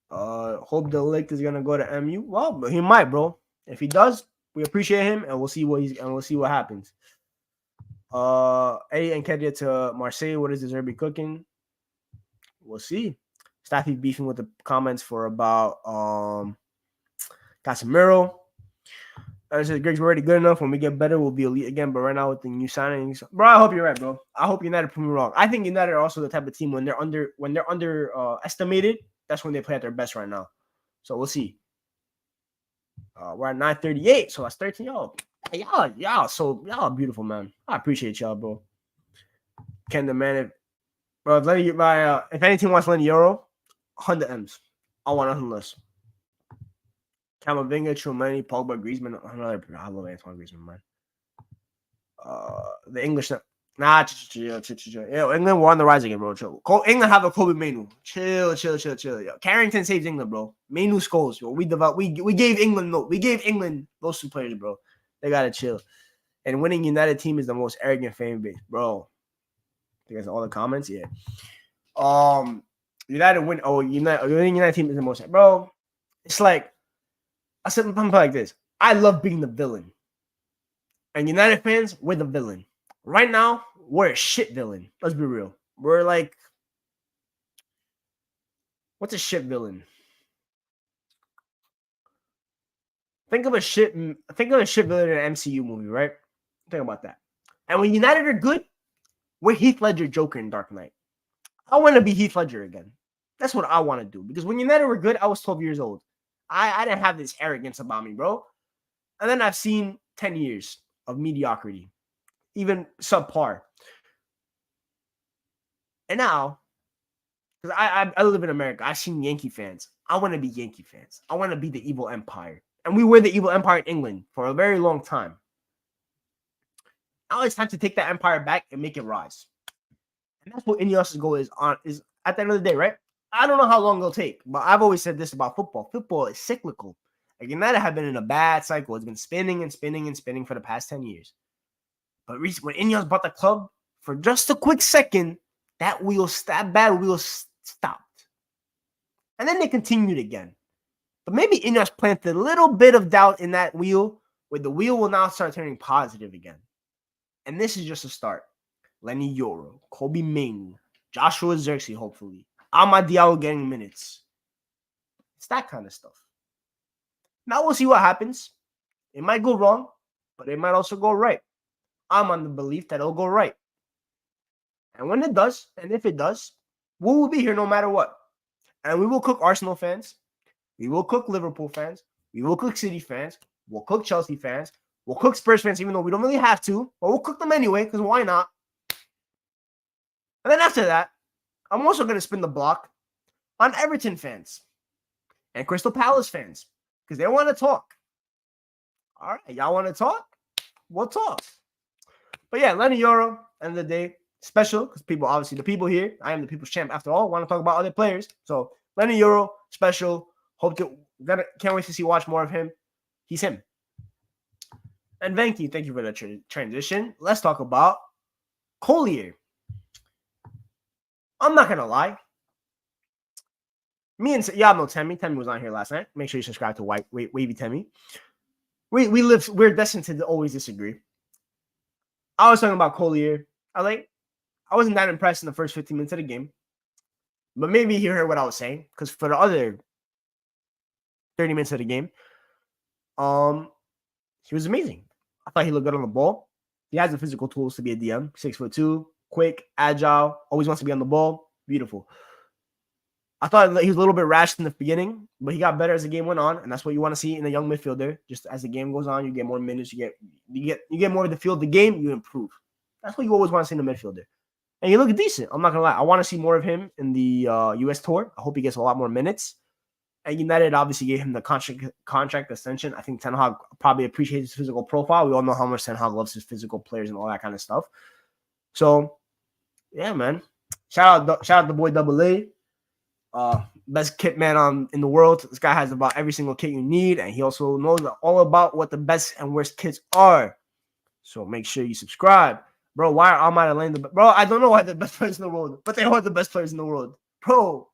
Hope the Ligt is gonna go to MU. Well, he might, bro. If he does, we appreciate him, and we'll see what happens. Eddie and Kedia to Marseille. What is this Zerbi cooking? We'll see. Staffy beefing with the comments for about Casemiro. I said Griggs, we're already good enough. When we get better, we'll be elite again. But right now with the new signings, bro, I hope you're right, bro. I hope United prove me wrong. I think United are also the type of team when they're estimated, that's when they play at their best right now. So we'll see. We're at 9:38, so that's 13. Y'all beautiful, man. I appreciate y'all, bro. Can the man, if any team wants Lenny Yoro, 100 M's. I want nothing less. Camavinga, Chouameni, Pogba, Griezmann. I love Antoine Griezmann, man. The English, chill. Yeah, England were on the rise again, bro. Chill. England have a Kobe Mainu. Chill. Yo. Carrington saves England, bro. Mainu scores, bro. We gave England those two players, bro. They gotta chill. And winning United team is the most arrogant fan base, bro. You guys all the comments, yeah. United team is the most, bro. It's like I said something like this. I love being the villain. And United fans, we're the villain. Right now, we're a shit villain. Let's be real. We're like, what's a shit villain? Think of a shit villain in an MCU movie, right? Think about that. And when United are good, we're Heath Ledger Joker in Dark Knight. I want to be Heath Ledger again. That's what I want to do. Because when United were good, I was 12 years old. I didn't have this arrogance about me, bro. And then I've seen 10 years of mediocrity, even subpar. And now, because I live in America, I've seen Yankee fans. I want to be Yankee fans. I want to be the evil empire. And we were the evil empire in England for a very long time. Now it's time to take that empire back and make it rise. And that's what Ineos' goal is at the end of the day, right? I don't know how long it'll take, but I've always said this about football. Football is cyclical. Like United have been in a bad cycle. It's been spinning and spinning and spinning for the past 10 years. But when Ineos bought the club, for just a quick second, that bad wheel stopped. And then they continued again. But maybe Ineos planted a little bit of doubt in that wheel, where the wheel will now start turning positive again. And this is just a start. Lenny Yoro, Kobe Mainu, Joshua Zirkzee, hopefully. Amad Diallo getting minutes. It's that kind of stuff. Now we'll see what happens. It might go wrong, but it might also go right. I'm on the belief that it'll go right. And when it does, and if it does, we will be here no matter what. And we will cook Arsenal fans. We will cook Liverpool fans. We will cook City fans. We'll cook Chelsea fans. We'll cook Spurs fans, even though we don't really have to. But we'll cook them anyway, because why not? And then after that, I'm also going to spin the block on Everton fans and Crystal Palace fans, because they want to talk. All right, y'all want to talk? We'll talk. But yeah, Lenny Yoro, end of the day, special, because people, obviously, the people here, I am the people's champ after all, want to talk about other players. So Lenny Yoro, special. Can't wait to watch more of him. He's him. And thank you for the transition. Let's talk about Collier. I'm not gonna lie. Me and y'all know Temmie. Temmie was on here last night. Make sure you subscribe to Wavy Temmie. We're destined to always disagree. I was talking about Collier. I like I wasn't that impressed in the first 15 minutes of the game. But maybe he heard what I was saying, because for the other 30 minutes of the game, he was amazing. I thought he looked good on the ball. He has the physical tools to be a DM. 6'2", quick, agile, always wants to be on the ball. Beautiful. I thought he was a little bit rash in the beginning, but he got better as the game went on, and that's what you want to see in a young midfielder. Just as the game goes on, you get more minutes, you get more of the feel of the game, you improve. That's what you always want to see in a midfielder. And you look decent. I'm not gonna lie. I want to see more of him in the US tour. I hope he gets a lot more minutes. And United obviously gave him the contract extension. I think Ten Hag probably appreciates his physical profile. We all know how much Ten Hag loves his physical players and all that kind of stuff. So, yeah, man. Shout out the boy Double A. Best kit man in the world. This guy has about every single kit you need, and he also knows all about what the best and worst kits are. So make sure you subscribe. Bro, why are Ahmad and Leny the best? Bro, I don't know why they're the best players in the world, but they are the best players in the world. Bro.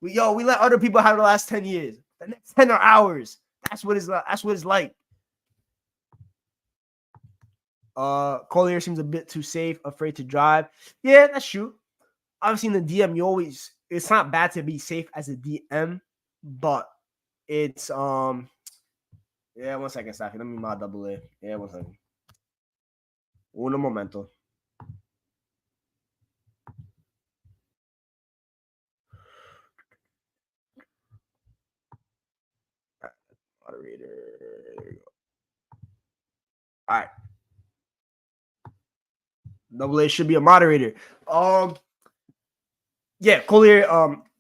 We let other people have the last 10 years. The next 10 are ours. That's what it's like. Collier seems a bit too safe, afraid to drive. Yeah, that's true. Obviously, in the DM, it's not bad to be safe as a DM, but it's yeah, 1 second, Safi. Let me mod Double A. Yeah, 1 second. Uno momento. Moderator. There you go. All right. Double A should be a moderator. Yeah, Collier,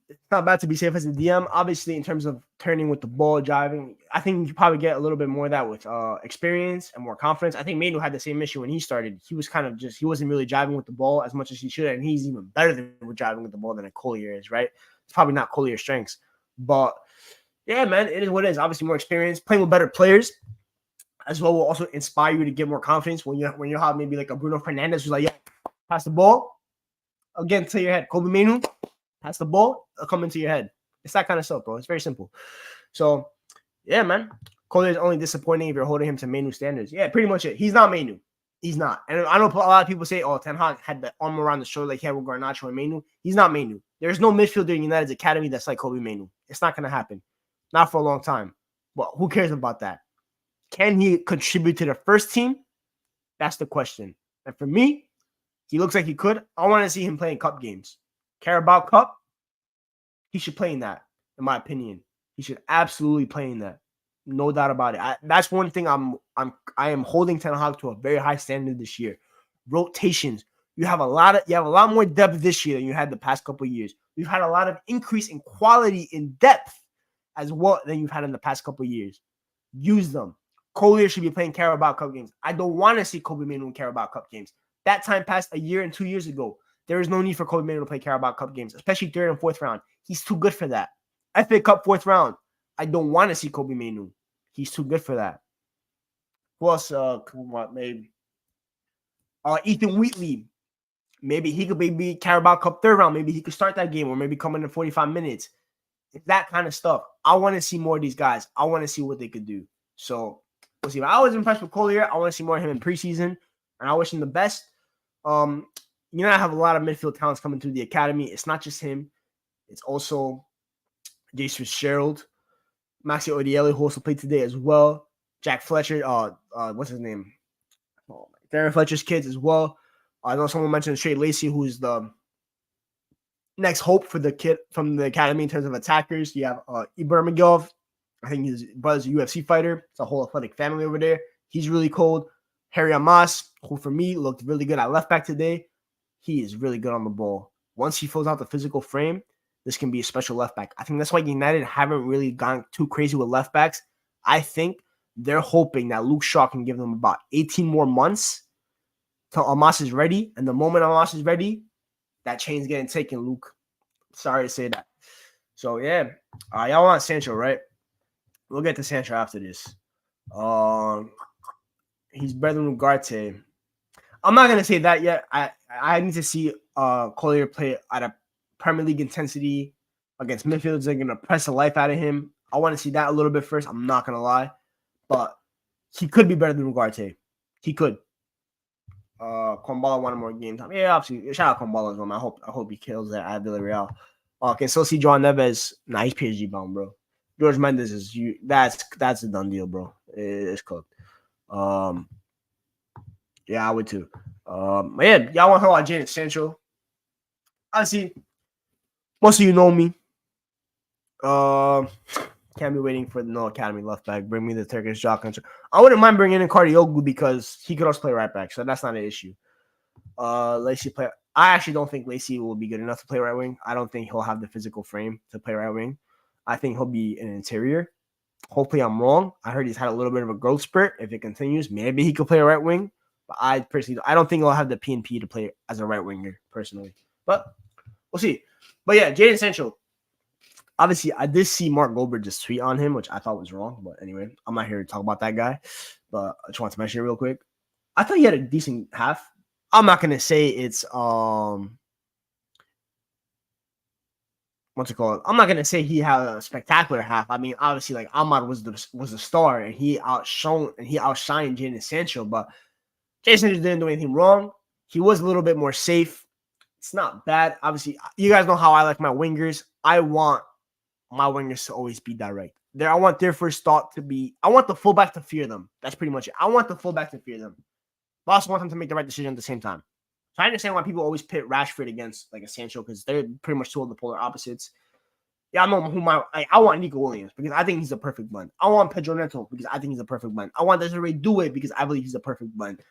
it's not bad to be safe as a DM. Obviously, in terms of turning with the ball, driving, I think you probably get a little bit more of that with experience and more confidence. I think Mainu had the same issue when he started. He was kind of he wasn't really driving with the ball as much as he should, and he's even better than driving with the ball than a Collier is, right? It's probably not Collier's strengths. But, yeah, man, it is what it is. Obviously, more experience, playing with better players as well will also inspire you to get more confidence when you have maybe like a Bruno Fernandes who's like, yeah, pass the ball. Again, to your head. Kobe Mainu, pass the ball, it'll come into your head. It's that kind of stuff, bro. It's very simple. So, yeah, man. Collier is only disappointing if you're holding him to Mainu standards. Yeah, pretty much it. He's not Mainu. He's not. And I know a lot of people say, oh, Ten Hag had the arm around the shoulder like he had with Garnacho and Mainu. He's not Mainu. There's no midfielder in United's academy that's like Kobe Mainu. It's not going to happen. Not for a long time. But who cares about that? Can he contribute to the first team? That's the question. And for me, he looks like he could. I want to see him playing cup games. Carabao Cup, he should play in that, in my opinion. He should absolutely play in that. No doubt about it. That's one thing I am holding Ten Hag to a very high standard this year. Rotations. You have a lot more depth this year than you had the past couple of years. You've had a lot of increase in quality in depth as well than you've had in the past couple of years. Use them. Collier should be playing Carabao Cup games. I don't want to see Kobe Mainu in Carabao Cup games. That time passed a year and 2 years ago. There is no need for Kobe Mainu to play Carabao Cup games, especially third and fourth round. He's too good for that. FA Cup fourth round. I don't want to see Kobe Mainu. He's too good for that. Plus, come on, maybe Ethan Wheatley. Maybe he could be Carabao Cup third round. Maybe he could start that game or maybe come in 45 minutes. It's that kind of stuff. I want to see more of these guys. I want to see what they could do. So, we'll see. I was impressed with Collier. I want to see more of him in preseason, and I wish him the best. I have a lot of midfield talents coming through the academy. It's not just him. It's also Jason Fitzgerald, Maxi Odiele, who also played today as well. Jack Fletcher, what's his name? Darren Fletcher's kids as well. I know someone mentioned Trey Lacey, who's the next hope for the kid from the academy in terms of attackers. You have Ibrahimov. I think his brother's a UFC fighter. It's a whole athletic family over there. He's really cold. Harry Amas, who for me looked really good at left back today. He is really good on the ball. Once he fills out the physical frame, this can be a special left back. I think that's why United haven't really gone too crazy with left backs. I think they're hoping that Luke Shaw can give them about 18 more months till Amas is ready. And the moment Amas is ready, that chain's getting taken, Luke. Sorry to say that. So, yeah. Y'all want Sancho, right? We'll get to Sancho after this. He's better than Ugarte. I'm not going to say that yet. I need to see Collier play at a Premier League intensity against midfielders. They're going to press the life out of him. I want to see that a little bit first. I'm not going to lie. But he could be better than Ugarte. He could. Kwambala wanted more game time. Yeah, obviously. Shout out Kwambala as well, man. I hope he kills that at Villarreal. Can still see John Neves. Nah, he's PSG bound, bro. George Mendes is you. That's a done deal, bro. It's cooked. Yeah, I would too. But yeah, y'all want to talk about Jadon Sancho? Honestly, most of you know me. Can't be waiting for no academy left back. Bring me the Turkish jock. I wouldn't mind bringing in Cardioglu because he could also play right back, so that's not an issue. Lacey play. I actually don't think Lacey will be good enough to play right wing. I don't think he'll have the physical frame to play right wing. I think he'll be an interior. Hopefully, I'm wrong. I heard he's had a little bit of a growth spurt. If it continues, maybe he could play right wing. But I personally, I don't think he'll have the PNP to play as a right winger personally. But we'll see. But yeah, Jadon Sancho. Obviously, I did see Mark Goldberg just tweet on him, which I thought was wrong. But anyway, I'm not here to talk about that guy. But I just want to mention it real quick. I thought he had a decent half. I'm not gonna say it's what's it called? I'm not gonna say he had a spectacular half. I mean, obviously, like Ahmad was the star and he outshined Jadon Sancho, but Jadon Sancho didn't do anything wrong. He was a little bit more safe. It's not bad. Obviously, you guys know how I like my wingers. I want my wingers to always be direct. I want their first thought to be, I want the fullback to fear them. That's pretty much it. I want the fullback to fear them. But I also want them to make the right decision at the same time. So I understand why people always pit Rashford against like a Sancho because they're pretty much two of the polar opposites. Yeah, I know who I want Nico Williams because I think he's a perfect blend. I want Pedro Neto because I think he's a perfect blend. I want Desiree Doué because I believe he's a perfect blend.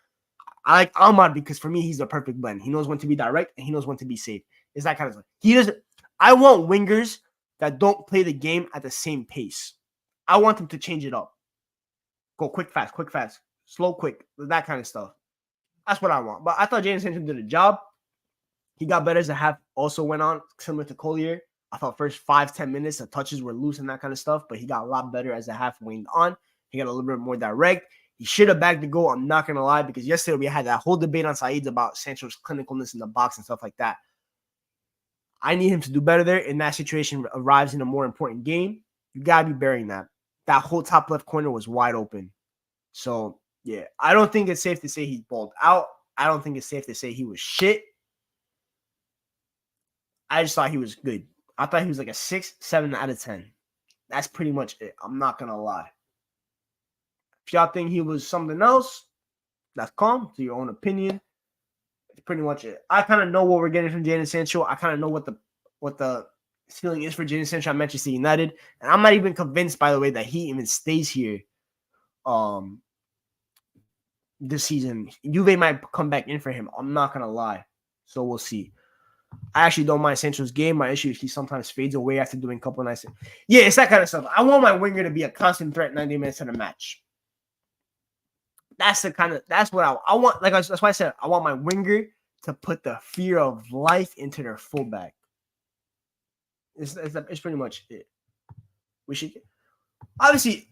I like Ahmad because for me he's a perfect blend. He knows when to be direct and he knows when to be safe. It's that kind of stuff. He doesn't. I want wingers that don't play the game at the same pace. I want them to change it up. Go quick, fast, slow, quick, that kind of stuff. That's what I want. But I thought Jadon Sancho did a job. He got better as the half also went on, similar to Collier. I thought first 5-10 minutes, the touches were loose and that kind of stuff, but he got a lot better as the half went on. He got a little bit more direct. He should have bagged the goal, I'm not going to lie, because yesterday we had that whole debate on Saeed's about Sancho's clinicalness in the box and stuff like that. I need him to do better there. And that situation arrives in a more important game. You got to be burying that. That whole top left corner was wide open. So, yeah, I don't think it's safe to say he's balled out. I don't think it's safe to say he was shit. I just thought he was good. I thought he was like a 6, 7 out of 10. That's pretty much it. I'm not going to lie. If y'all think he was something else, that's calm. To your own opinion. It's pretty much it. I kind of know what we're getting from Jadon Sancho. I kind of know what the ceiling is for Jadon Sancho at Manchester United. And I'm not even convinced, by the way, that he even stays here this season. Juve might come back in for him. I'm not going to lie. So we'll see. I actually don't mind Sancho's game. My issue is he sometimes fades away after doing a couple of nice. Yeah, it's that kind of stuff. I want my winger to be a constant threat 90 minutes in a match. That's what I want. That's why I said I want my winger to put the fear of life into their fullback. It's pretty much it. We should obviously,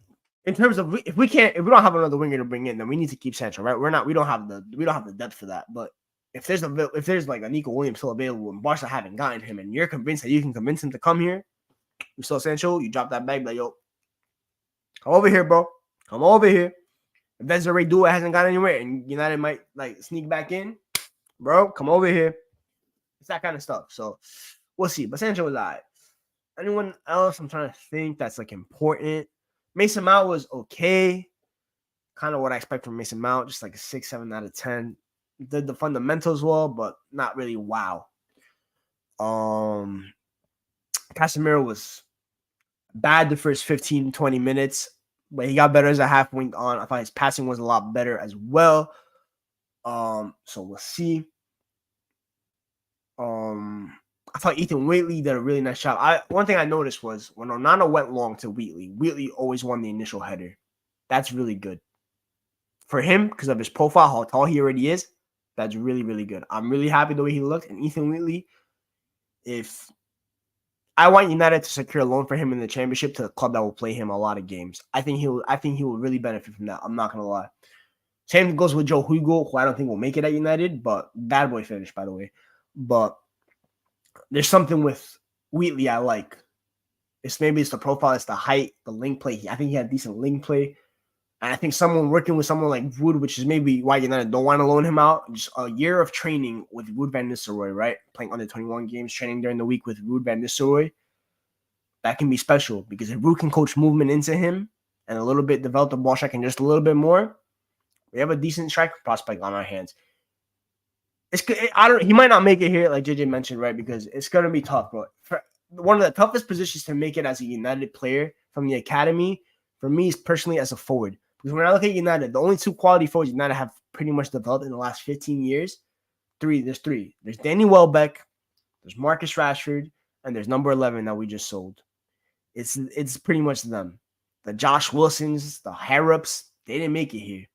in terms of if we don't have another winger to bring in, then we need to keep Sancho, right? We don't have the depth for that. But if there's like a Nico Williams still available and Barca haven't gotten him, and you're convinced that you can convince him to come here, you still Sancho, you drop that bag, like yo, come over here, bro. Come over here. If Desiree Doué hasn't got anywhere and United might like sneak back in, bro, come over here. It's that kind of stuff. So we'll see. But Sancho was all right. Anyone else I'm trying to think that's like important? Mason Mount was okay. Kind of what I expect from Mason Mount, just like a 6, 7 out of 10. Did the fundamentals well, but not really wow. Casemiro was bad the first 15, 20 minutes, but he got better as a half went on. I thought his passing was a lot better as well. So we'll see. I thought Ethan Wheatley did a really nice job. One thing I noticed was when Onana went long to Wheatley always won the initial header. That's really good. For him, because of his profile, how tall he already is, that's really, really good. I'm really happy the way he looked. And Ethan Wheatley, if I want United to secure a loan for him in the championship to a club that will play him a lot of games, I think he will really benefit from that. I'm not gonna lie. Same goes with Joe Hugo, who I don't think will make it at United, but bad boy finish, by the way. But there's something with Wheatley I like. Maybe it's the profile, it's the height, the link play. I think he had decent link play. And I think someone working with someone like Wood, which is maybe why United don't want to loan him out, just a year of training with Wood van Nistelrooy, right? Playing under 21 games, training during the week with Wood van Nistelrooy. That can be special because if Wood can coach movement into him and a little bit develop the ball striking just a little bit more, we have a decent striker prospect on our hands. He might not make it here, like JJ mentioned, right? Because it's gonna be tough, bro. One of the toughest positions to make it as a United player from the academy, for me, is personally as a forward. Because when I look at United, the only two quality forwards United have pretty much developed in the last 15 years, there's three. There's Danny Welbeck, there's Marcus Rashford, and there's number 11 that we just sold. It's pretty much them. The Josh Wilsons, the Harrops, they didn't make it here.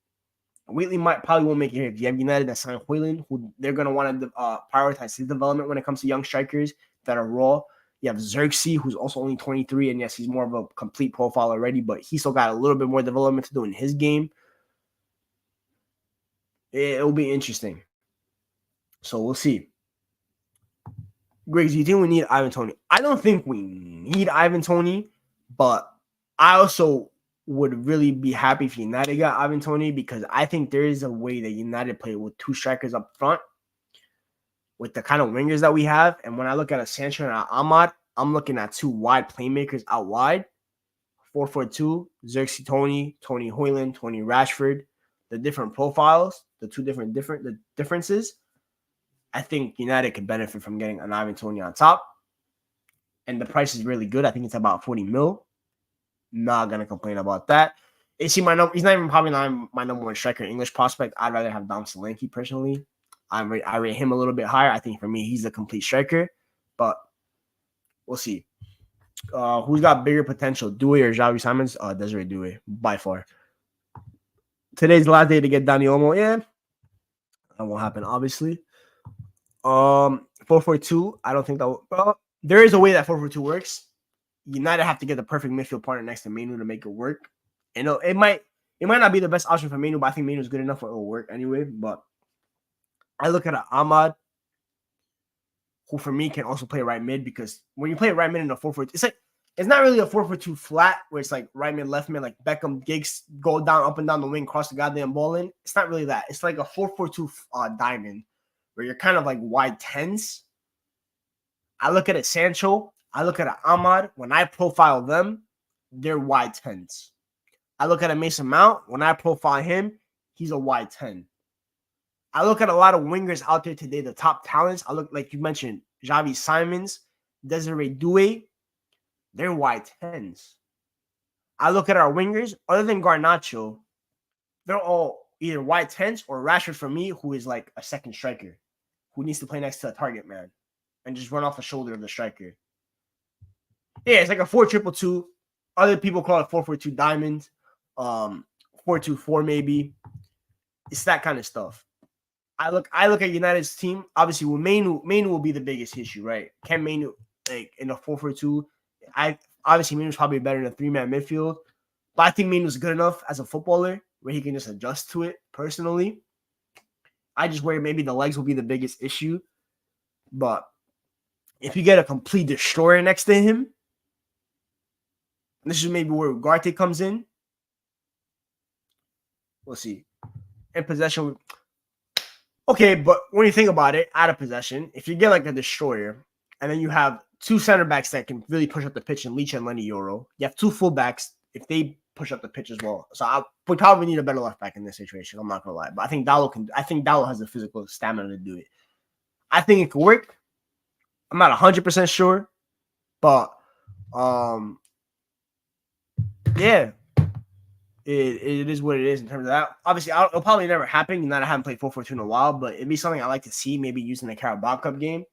Wheatley probably won't make it here. If you have United that signed Hoyland, who they're going to want to prioritize his development when it comes to young strikers that are raw. You have Xerxes, who's also only 23, and yes, he's more of a complete profile already, but he still got a little bit more development to do in his game. It'll be interesting. So we'll see. Griggs, do you think we need Ivan Toney? I don't think we need Ivan Toney, but I also would really be happy if United got Ivan Toney because I think there is a way that United play with two strikers up front with the kind of wingers that we have. And when I look at a Sancho and an Ahmad, I'm looking at two wide playmakers out wide. 4-4-2, Xerxes Tony Hoyland, Tony Rashford. The different profiles, the differences. I think United could benefit from getting an Ivan Toney on top. And the price is really good. I think it's about 40 mil. Not going to complain about that. He's not even probably not my number one striker English prospect. I'd rather have Dom Solanke personally. I rate him a little bit higher. I think for me, he's a complete striker. But we'll see. Who's got bigger potential, Doué or Xavi Simons? Desiree Doué, by far. Today's the last day to get Diallo. Yeah, that won't happen, obviously. 4-4-2. I don't think that will. There is a way that 4-4-2 works. United have to get the perfect midfield partner next to Manu to make it work. And it might not be the best option for Manu, but I think Manu is good enough for it will work anyway. But I look at Ahmad, who for me can also play right mid because when you play right mid in a 4-4-2, it's not really a 4-4-2 flat where it's like right mid, left mid, like Beckham, Giggs go down, up and down the wing, cross the goddamn ball in. It's not really that. It's like a 4-4-2 diamond where you're kind of like wide tens. I look at it, Sancho. I look at it, Ahmad. When I profile them, they're wide tens. I look at a Mason Mount. When I profile him, he's a wide 10. I look at a lot of wingers out there today, the top talents. I look, like you mentioned, Xavi Simons, Desiree Doué. They're wide 10s. I look at our wingers, other than Garnacho, they're all either wide 10s or Rashford for me, who is like a second striker, who needs to play next to a target man and just run off the shoulder of the striker. Yeah, it's like a 4-2-2. Other people call it 4-4-2 diamond, 4-2-4 maybe. It's that kind of stuff. I look at United's team. Obviously, with Manu will be the biggest issue, right? Can Manu like in a 4-4-2? Obviously Manu's probably better in a 3-man midfield, but I think Manu's good enough as a footballer where he can just adjust to it. Personally, I just worry maybe the legs will be the biggest issue. But if you get a complete destroyer next to him, this is maybe where Ugarte comes in. We'll see. In possession, okay, but when you think about it, out of possession, if you get like a destroyer, and then you have two center backs that can really push up the pitch, and Leach and Lenny Yoro, you have two fullbacks if they push up the pitch as well. So we probably need a better left back in this situation. I'm not gonna lie, but I think Diallo has the physical stamina to do it. I think it could work. I'm not 100% sure, but yeah. It is what it is in terms of that. Obviously, it'll probably never happen. I haven't played 4-4-2 in a while, but it'd be something I like to see, maybe using the Carabao Cup game.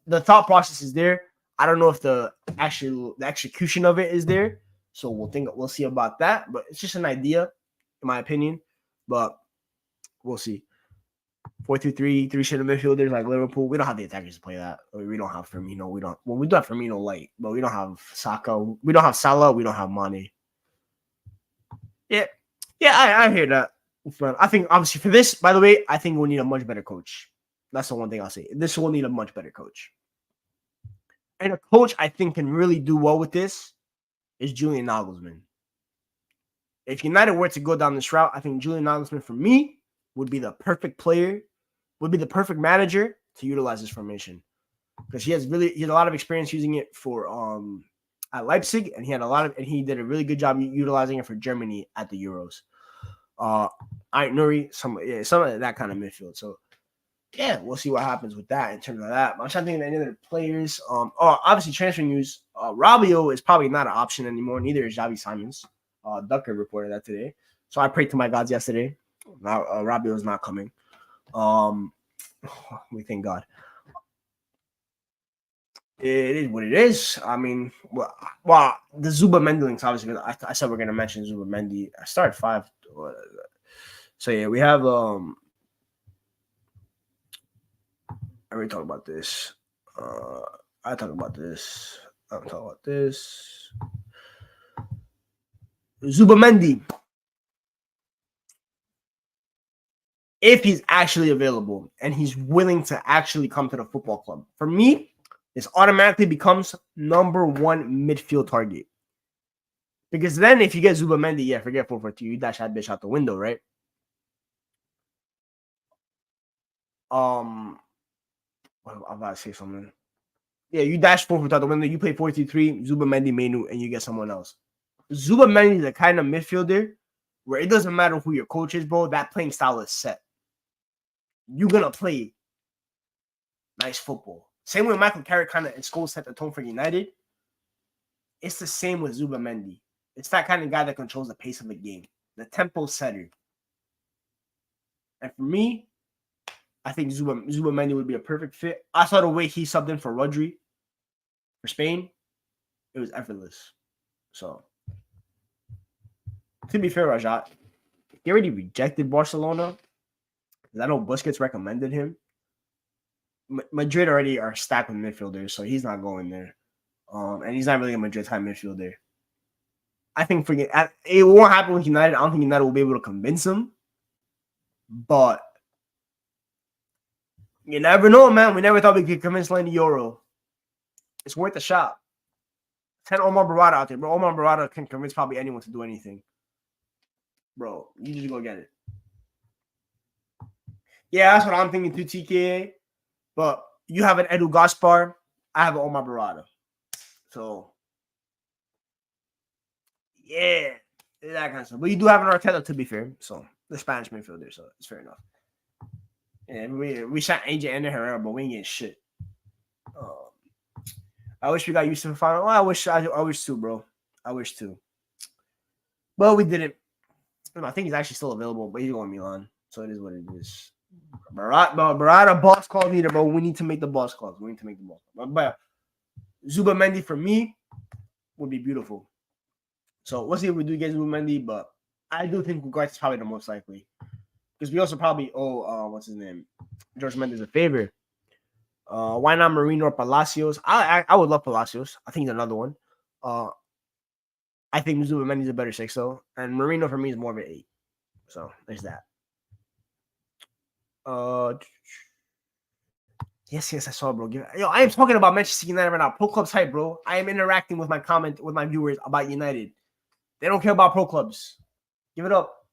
The thought process is there. I don't know if the execution of it is there. So we'll see about that. But it's just an idea, in my opinion. But we'll see. 4-2-3, 3 center midfielders like Liverpool. We don't have the attackers to play that. We don't have Firmino. We do have Firmino light, but we don't have Saka. We don't have Salah. We don't have Mane. Yeah, I hear that. I think obviously for this, by the way, I think we'll need a much better coach. That's the one thing I'll say. This will need a much better coach. And a coach I think can really do well with this is Julian Nagelsmann. if United were to go down this route, I think Julian Nagelsmann, for me, would be the perfect player, would be the perfect manager to utilize this formation. Because he had a lot of experience using it for at Leipzig, and he did a really good job utilizing it for Germany at the Euros. Nuri, some of that kind of midfield. So yeah, we'll see what happens with that in terms of that. I'm trying to think of any other players. Obviously transfer news. Rabiot is probably not an option anymore. Neither is Xavi Simons. Ducker reported that today. So I prayed to my gods yesterday. Now Rabiot is not coming. We thank God. It is what it is. I mean, well, the Zubimendi links, obviously, I said we're going to mention Zubimendi. I started 5. So, yeah, we have, I already talked about this. I talked about this. I'm talking about this. Zubimendi. If he's actually available and he's willing to actually come to the football club, for me, this automatically becomes number 1 midfield target. Because then if you get Zubimendi, yeah, forget 4-4-2. You dash that bitch out the window, right? I'm about to say something. Yeah, you dash 4-4-2 out the window. You play 4-3-3, Zubimendi, Menu, and you get someone else. Zubimendi is the kind of midfielder where it doesn't matter who your coach is, bro. That playing style is set. You're going to play nice football. Same way Michael Carrick kind of in school set the tone for United. It's the same with Zubimendi. It's that kind of guy that controls the pace of the game. The tempo setter. And for me, I think Zubimendi would be a perfect fit. I saw the way he subbed in for Rodri for Spain. It was effortless. So, to be fair, Rajat, he already rejected Barcelona. I know Busquets recommended him. Madrid already are stacked with midfielders, so he's not going there. And he's not really a Madrid type midfielder. I think it won't happen with United. I don't think United will be able to convince him. But you never know, man. We never thought we could convince Lenny Yoro. It's worth a shot. Send Omar Barada out there, bro. Omar Barada can convince probably anyone to do anything. Bro, you just go get it. Yeah, that's what I'm thinking too, TKA. But you have an Edu Gaspar. I have an Omar Barada. So, yeah, that kind of stuff. But you do have an Arteta, to be fair. So, the Spanish midfielder. So, it's fair enough. And we shot AJ and Herrera, but we ain't getting shit. I wish we got used to the final. Well, I wish too, bro. I wish too. But we didn't. I think he's actually still available, but he's going Milan. So, it is what it is. Barada boss calls neither, bro. We need to make the boss calls. But Zubimendi for me would be beautiful. So we'll see if we do get Zubimendi, but I do think Ugarte is probably the most likely. Because we also probably owe what's his name? George Mendes a favor. Why not Marino or Palacios? I would love Palacios. I think he's another one. I think Zubimendi is a better 6 though. And Marino for me is more of an 8. So there's that. Yes, I saw, bro. I am talking about Manchester United right now. Pro clubs hype, bro. I am interacting with my viewers about United. They don't care about pro clubs. Give it up.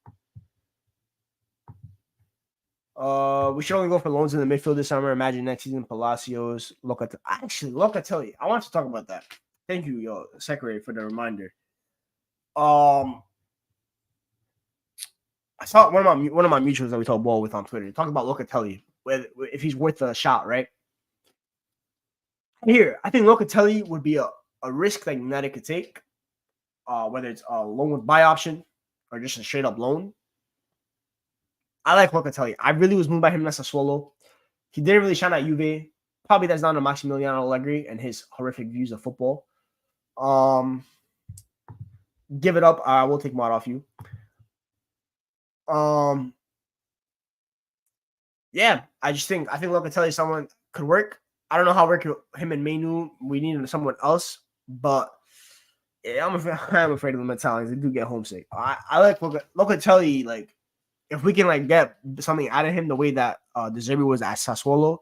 We should only go for loans in the midfield this summer. Imagine next season, Palacios. Locatelli. I want to talk about that. Thank you, Secretary, for the reminder. I saw one of my mutuals that we talk ball with on Twitter talk about Locatelli, if he's worth a shot, right? Here, I think Locatelli would be a risk that United could take, whether it's a loan with buy option or just a straight up loan. I like Locatelli. I really was moved by him as a Sassuolo. He didn't really shine at Juve. Probably that's down to Maximiliano Allegri and his horrific views of football. Give it up. I will take mod off you. Yeah, I think Locatelli someone could work. I don't know how work him and Menu. We need someone else, but yeah, I'm afraid of the Italians. They do get homesick. I like Locatelli. Like, if we can get something out of him the way that De Zerbi was at Sassuolo,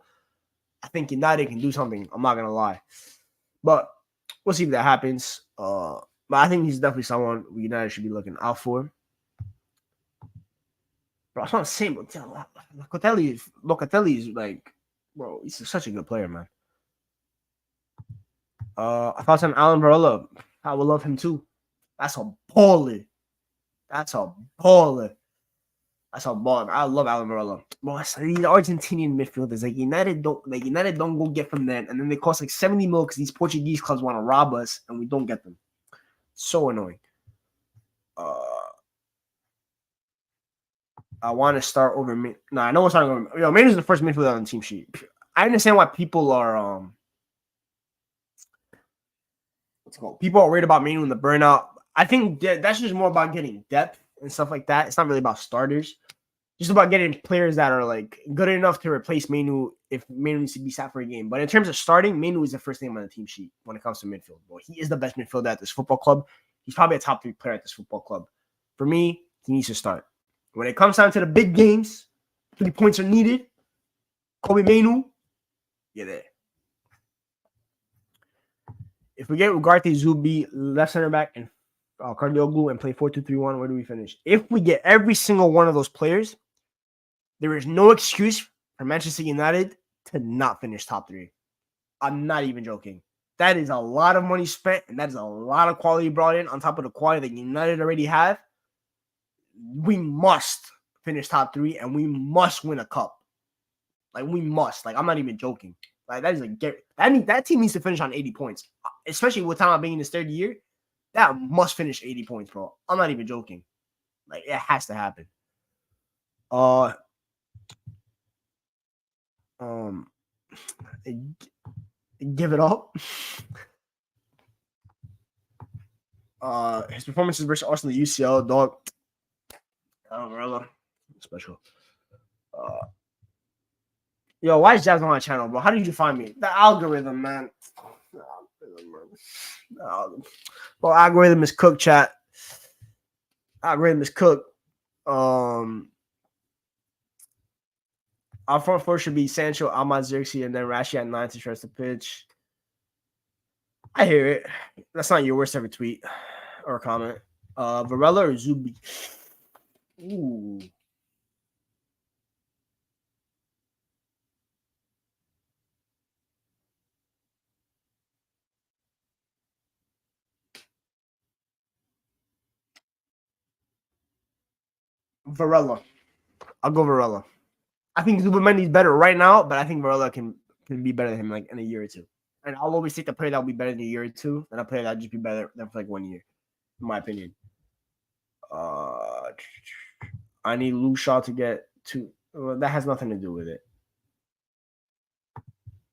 I think United can do something. I'm not gonna lie, but we'll see if that happens. But I think he's definitely someone United should be looking out for. Bro, that's what I'm saying. But Locatelli is like, bro, he's such a good player, man. I thought on Alan Barella. I would love him too. That's a baller. That's a baller. That's a baller. I love Alan Barella. Bro, these Argentinian midfielders, United don't go get from them, and then they cost like 70 mil because these Portuguese clubs want to rob us, and we don't get them. So annoying. I want to start over. No, I know what's not going. Yo, Manu's the first midfielder on the team sheet. I understand why people are what's it called? People are worried about Manu and the burnout. I think that's just more about getting depth and stuff like that. It's not really about starters. Just about getting players that are like good enough to replace Manu if Manu needs to be sat for a game. But in terms of starting, Manu is the first name on the team sheet when it comes to midfield. Boy, he is the best midfielder at this football club. He's probably a top 3 player at this football club. For me, he needs to start. When it comes down to the big games, 3 points are needed. Kobe Manu, you're there. If we get Ugarte, Zubi, left center back, and Cardioglu and play 4-2-3-1, where do we finish? If we get every single one of those players, there is no excuse for Manchester United to not finish top 3. I'm not even joking. That is a lot of money spent, and that is a lot of quality brought in on top of the quality that United already have. We must finish top 3, and we must win a cup. Like, we must. Like, I'm not even joking. Like, that is that team needs to finish on 80 points, especially with Tama being in his 3rd year. That must finish 80 points, bro. I'm not even joking. Like, it has to happen. Give it up. His performances versus Arsenal UCL, dog. Umbrella. Special. Yo, why is Jazz on my channel, bro? How did you find me? The algorithm, man. Well, algorithm is cooked, chat. Algorithm is cooked. Our front 4 should be Sancho, Ahmad, Xerxes, and then Rashi at 9 to stretch the pitch. I hear it. That's not your worst ever tweet or comment. Varela or Zubi? Ooh. Varela. I'll go Varela. I think Zubamendi's better right now, but I think Varela can be better than him like in a year or two. And I'll always take the player that will be better in a year or two, and a player that will just be better than for like 1 year, in my opinion. I need Lou Shaw to get to. Well, that has nothing to do with it.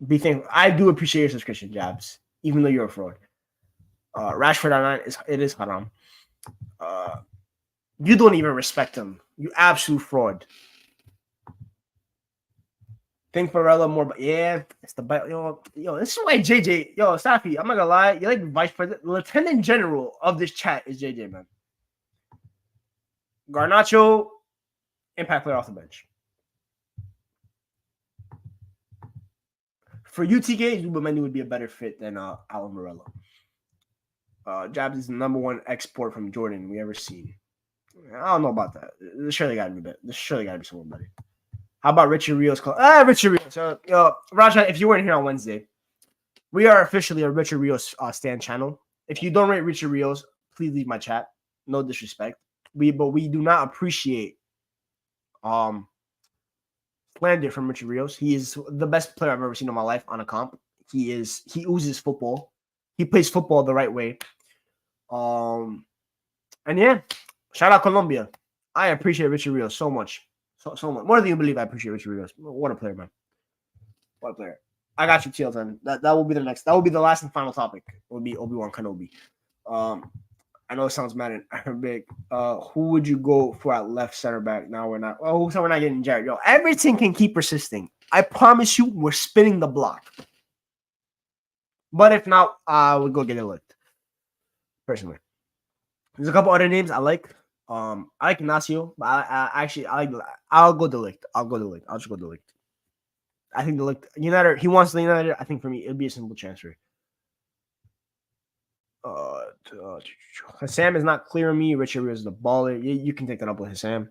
Be thankful. I do appreciate your subscription, Jabs, even though you're a fraud. Rashford at 9 is haram. You don't even respect him. You absolute fraud. Think Varela more, but yeah, it's the yo. This is why JJ, Safi. I'm not gonna lie, you're like vice president, lieutenant general of this chat is JJ, man. Garnacho, impact player off the bench. For UTK, Zubamendi would be a better fit than Alan Varela. Jabs is the #1 export from Jordan we ever seen. I don't know about that. This surely got to be better. This surely got to be someone better. How about Richard Rios? Richard Rios. Raja, if you weren't here on Wednesday, we are officially a Richard Rios stan channel. If you don't rate Richard Rios, please leave my chat. No disrespect. But we do not appreciate slander from Richard Rios. He is the best player I've ever seen in my life on a comp. He oozes football. He plays football the right way. And yeah, shout out Colombia. I appreciate Richard Rios so much. So much. More than you believe, I appreciate Richard Rios. What a player, man. What a player. I got you, TL10. That will be the next. That will be the last and final topic. It will be Obi-Wan Kenobi. I know it sounds mad and Arabic. Who would you go for at left center back? Now we're not. Oh, so we're not getting Jared. Yo, everything can keep persisting. I promise you, we're spinning the block. But if not, I would go get it looked. Personally, there's a couple other names I like. I like Ignacio, but I'll go Delict. I'll just go Delict. I think Delict United. He wants the United. I think for me, it'd be a simple transfer. Hassam is not clear on me. Richard is the baller. You can take that up with Hassam.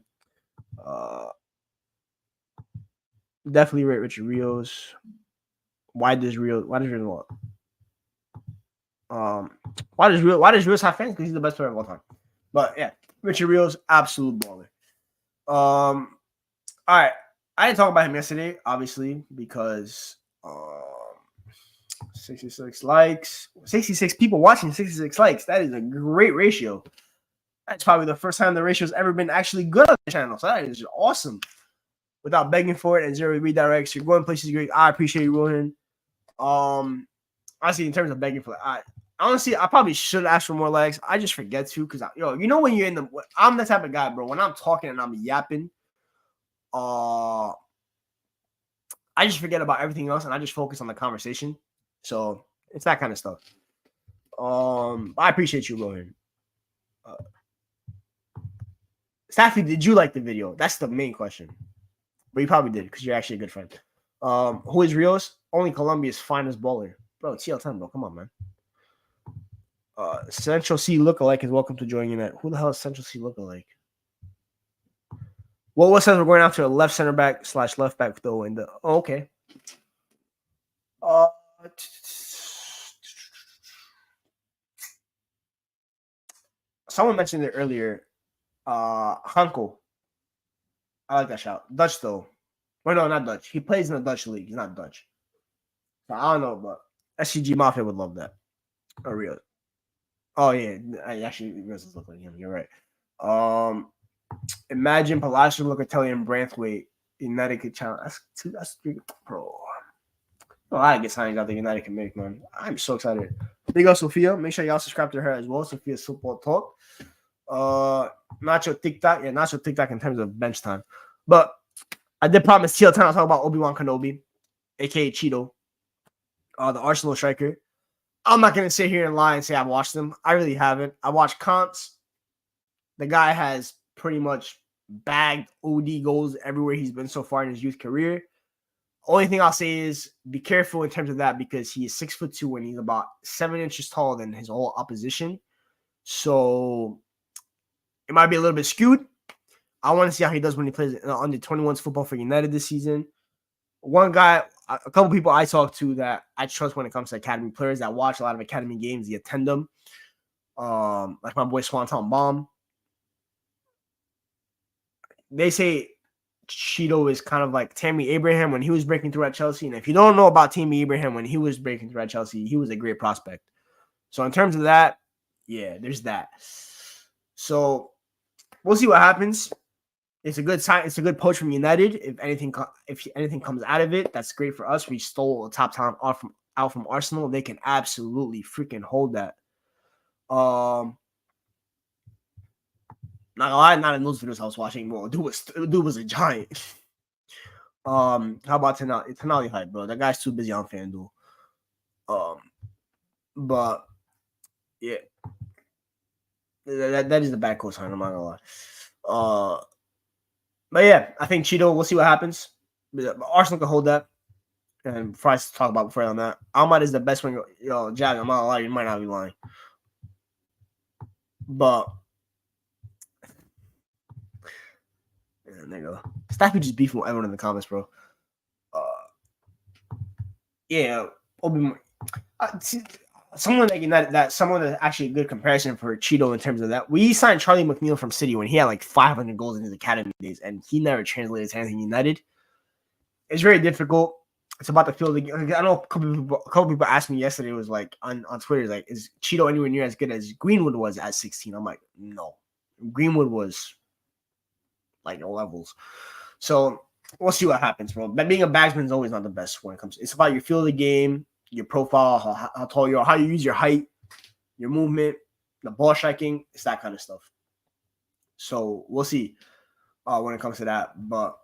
Definitely rate Richard Rios. Why does Rios what? Why does Rios have fans? Because he's the best player of all time. But yeah, Richard Rios, absolute baller. All right. I didn't talk about him yesterday, obviously, because 66 likes, 66 people watching, 66 likes. That is a great ratio. That's probably the first time the ratio's ever been actually good on the channel. So that is awesome. Without begging for it and 0 redirects, you're going places great. I appreciate you, Rohan. Honestly, in terms of begging for it, honestly, I probably should ask for more likes. I just forget to because you know when you're in the, I'm the type of guy, bro. When I'm talking and I'm yapping, I just forget about everything else and I just focus on the conversation. So it's that kind of stuff. I appreciate you, Rohan. Staffy, did you like the video? That's the main question. But you probably did because you're actually a good friend. Who is Rios? Only Colombia's finest bowler. Bro, it's TL10, bro. Come on, man. Central C lookalike is welcome to joining that. Who the hell is Central C lookalike? Well, what says we're going after a left center back / left back though in the okay. Someone mentioned it earlier. Hanko. I like that shout. Dutch though. Or no, not Dutch. He plays in the Dutch league. He's not Dutch. So I don't know, but SCG Mafia would love that. Or Rio. Oh yeah, I actually doesn't look like him. You're right. Imagine Palacio, Locatelli, and Branthwaite United challenge. That's bro. Oh, I get signings out the United can make, man. I'm so excited. Big up Sophia. Make sure y'all subscribe to her as well. Sophia's Football Talk. Nacho TikTok. Yeah, Nacho TikTok in terms of bench time. But I did promise TL10 I'll talk about Obi-Wan Kenobi, aka Cheeto, the Arsenal striker. I'm not gonna sit here and lie and say I've watched him. I really haven't. I watched comps. The guy has pretty much bagged OD goals everywhere he's been so far in his youth career. Only thing I'll say is be careful in terms of that because he is 6'2" and he's about 7 inches taller than his whole opposition. So it might be a little bit skewed. I want to see how he does when he plays under 21s football for United this season. One guy, a couple people I talk to that I trust when it comes to academy players that watch a lot of academy games, they attend them. Like my boy Swanton Bomb. They say Cheeto is kind of like Tammy Abraham when he was breaking through at Chelsea. And if you don't know about Tammy Abraham when he was breaking through at Chelsea, he was a great prospect. So in terms of that, yeah, there's that. So we'll see what happens. It's a good sign. It's a good poach from United. If anything comes out of it, that's great for us. We stole a top talent out from Arsenal. They can absolutely freaking hold that. Not gonna lie, not in those videos I was watching. Well, dude was a giant. How about Tenali hype, bro? That guy's too busy on FanDuel. But yeah, that is the bad cosign. I'm not gonna lie. But yeah, I think Cheeto. We'll see what happens. Arsenal can hold that. And before I talk about before on that, Ahmad is the best one. Yo, Jag, I'm not gonna lie, you might not be lying. But yeah, there you go. Staffy just beefing with everyone in the comments, bro. Yeah, someone that's actually a good comparison for Cheeto in terms of that. We signed Charlie McNeil from City when he had like 500 goals in his academy days, and he never translated to anything United. It's very difficult. It's about the field. I know a couple people asked me yesterday. It was like on Twitter, like, is Cheeto anywhere near as good as Greenwood was at 16? I'm like, no. Greenwood was like levels. So we'll see what happens, bro. But being a batsman is always not the best when it comes. It's about your feel of the game, your profile, how tall you are, how you use your height, your movement, the ball striking. It's that kind of stuff. So we'll see when it comes to that. But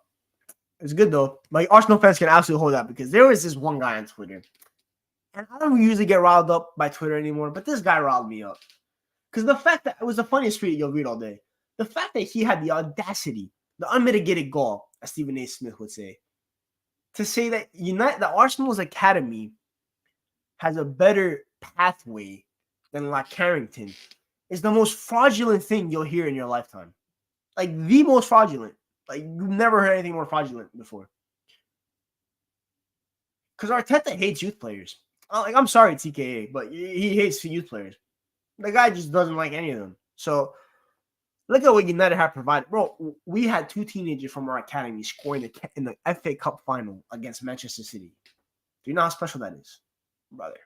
it's good though. Like Arsenal fans can absolutely hold that because there was this one guy on Twitter, and I don't usually get riled up by Twitter anymore, but this guy riled me up because the fact that it was the funniest tweet you'll read all day. The fact that he had the audacity, the unmitigated gall, as Stephen A. Smith would say, to say that the Arsenal's academy has a better pathway than La Carrington is the most fraudulent thing you'll hear in your lifetime. Like the most fraudulent. Like, you've never heard anything more fraudulent before. Because Arteta hates youth players. Like, I'm sorry, TKA, but he hates youth players. The guy just doesn't like any of them. So look at what United have provided. Bro, we had 2 teenagers from our academy scoring in the FA Cup final against Manchester City. Do you know how special that is, brother?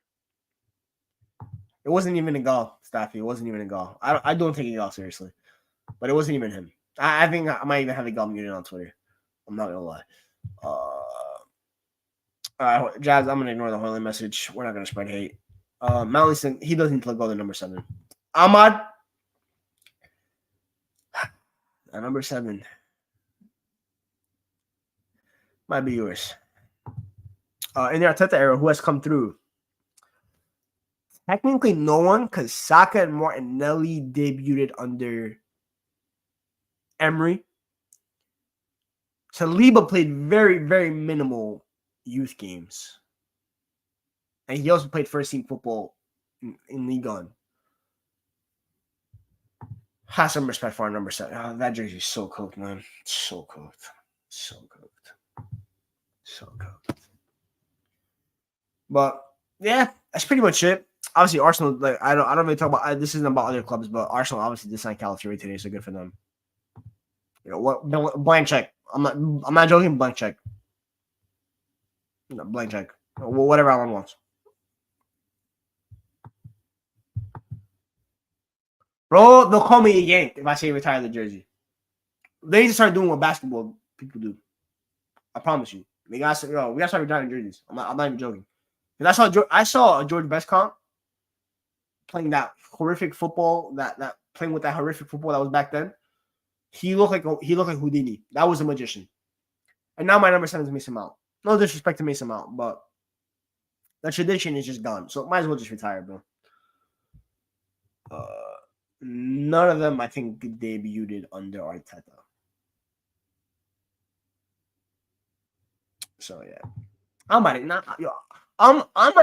It wasn't even a goal, Staffy. It wasn't even a goal. I don't take a goal seriously. But it wasn't even him. I think I might even have a goal muted on Twitter. I'm not going to lie. Jazz, I'm going to ignore the Hoyland message. We're not going to spread hate. Mountlinson, he doesn't need to go to number 7. Ahmad, at number 7, might be yours. In the Arteta era, who has come through? Technically, no one, because Saka and Martinelli debuted under Emery. Saliba played very, very minimal youth games. And he also played first-team football in Ligue 1. Have some respect for our number 7. Oh, that jersey is so cooked, man. So cooked. So cooked. So cooked. But, yeah, that's pretty much it. Obviously, Arsenal, like I don't really talk about this isn't about other clubs, but Arsenal obviously did sign Calafiori today, so good for them. You know what? Blank check. I'm not joking. Blank check. No, blank check. Whatever Alan wants. Bro, they'll call me a yank if I say retire the jersey. They need to start doing what basketball people do. I promise you. We gotta start retiring jerseys. I'm not even joking. And I saw George Bestcomp playing that horrific football, that playing with that horrific football that was back then. He looked like Houdini. That was a magician. And now my number 7 is Mason Mount. No disrespect to Mason Mount, but the tradition is just gone. So might as well just retire, bro. None of them, I think, debuted under Arteta. So yeah, Ahmad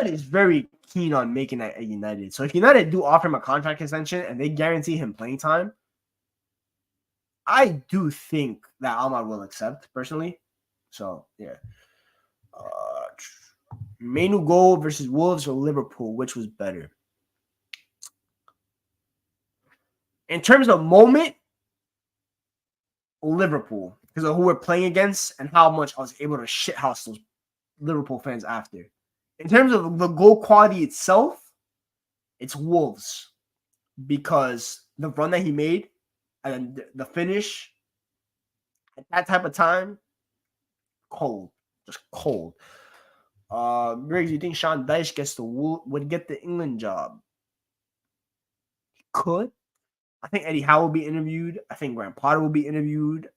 is very keen on making that at United. So if United do offer him a contract extension and they guarantee him playing time, I do think that Ahmad will accept personally. So yeah, Manu goal versus Wolves or Liverpool, which was better? In terms of moment, Liverpool, because of who we're playing against and how much I was able to shithouse those Liverpool fans after. In terms of the goal quality itself, it's Wolves, because the run that he made and the finish at that type of time, cold, just cold. Griggs, you think Sean Dyche would get the England job? He could. I think Eddie Howe will be interviewed. I think Graham Potter will be interviewed.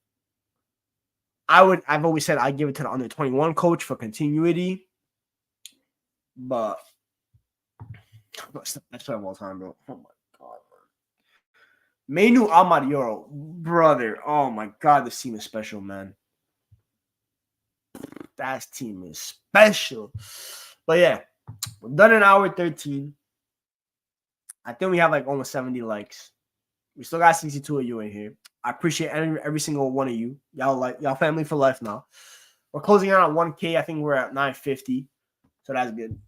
I've always said I'd give it to the under 21 coach for continuity. But that's the best player of all time, bro. Oh my god, man. Manu Ahmad Yoro, brother. Oh my god, this team is special, man. That team is special. But yeah, we're done in hour 13. I think we have like almost 70 likes. We still got 62 of you in here. I appreciate every single one of you. Y'all family for life now. We're closing out on 1K. I think we're at 950. So that's good.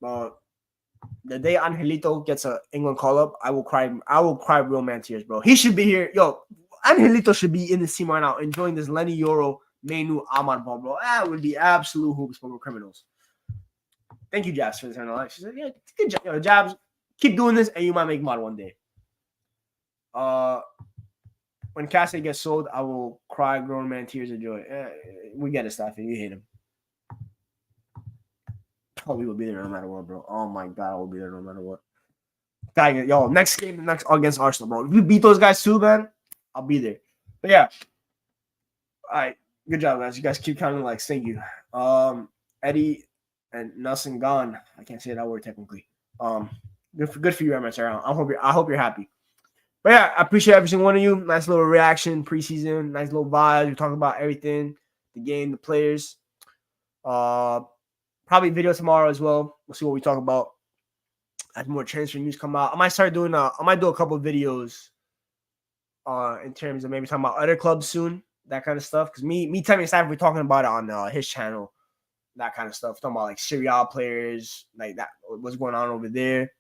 The day Angelito gets an England call-up, I will cry real man tears, bro. He should be here. Yo, Angelito should be in this team right now, enjoying this Lenny Yoro, Manu Ahmad ball, bro. That would be absolute hoops, but we're criminals. Thank you, Jabs, for the turn of life. She said, yeah, good job. Yo, Jabs, keep doing this, and you might make mod one day. When Cassidy gets sold, I will cry grown man tears of joy. We get it, Staffy. You hate him. Oh, we will be there no matter what, bro. Oh my god, I will be there no matter what. Yo, next game against Arsenal, bro. If you beat those guys too, man, I'll be there. But yeah. All right. Good job, guys. You guys keep counting likes. Thank you. Eddie and Nelson gone. I can't say that word technically. Good for you, MSR. I hope you're happy. But yeah, I appreciate every single one of you. Nice little reaction, preseason, nice little vibes. We're talking about everything, the game, the players. Probably video tomorrow as well. We'll see what we talk about as more transfer news come out. I might do a couple of videos in terms of maybe talking about other clubs soon that kind of stuff. Because me, Tammy, and Staff, we're talking about it on his channel, that kind of stuff. Talking about like Serie A players, like that, what's going on over there.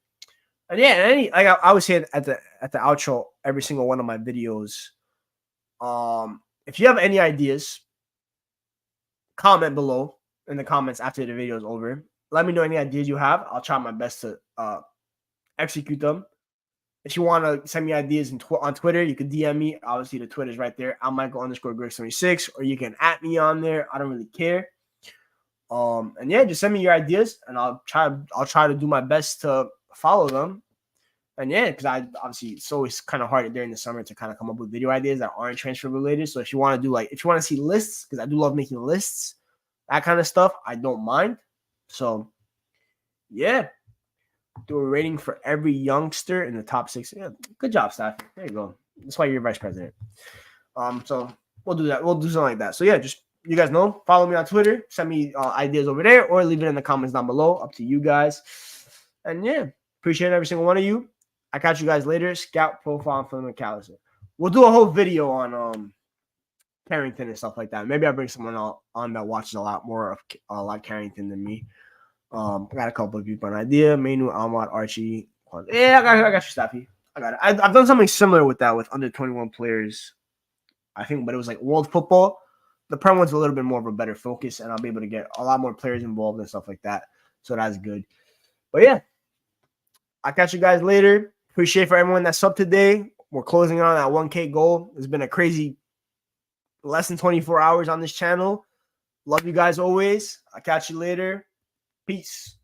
And yeah, like I would say at the outro, every single one of my videos. If you have any ideas, comment below in the comments after the video is over. Let me know any ideas you have. I'll try my best to execute them. If you want to send me ideas on Twitter, you can DM me. Obviously, the Twitter's right there. I'm Michael_Greg76, or you can @ me on there. I don't really care. And yeah, just send me your ideas, and I'll try to do my best to follow them. And yeah, because obviously it's always kind of hard during the summer to kind of come up with video ideas that aren't transfer related. So if you want to do if you want to see lists, because I do love making lists, that kind of stuff, I don't mind. So yeah, do a rating for every youngster in the top 6. Yeah, good job, staff. There you go. That's why you're vice president. So we'll do that. We'll do something like that. So yeah, just you guys know, follow me on Twitter, send me ideas over there, or leave it in the comments down below. Up to you guys. And yeah, appreciate every single one of you. I catch you guys later. Scout profile for McAllister. We'll do a whole video on Carrington and stuff like that. Maybe I'll bring someone on that watches a lot more of Carrington than me. I got a couple of people an idea. Mainu, Ahmad, Archie. Yeah, I got you, Staffy. I got it. I've done something similar with that with under 21 players, I think, but it was like world football. The Prem one's a little bit more of a better focus, and I'll be able to get a lot more players involved and stuff like that. So that's good. But yeah, I'll catch you guys later. Appreciate for everyone that's subbed today. We're closing on that 1K goal. It's been a crazy less than 24 hours on this channel. Love you guys always. I'll catch you later. Peace.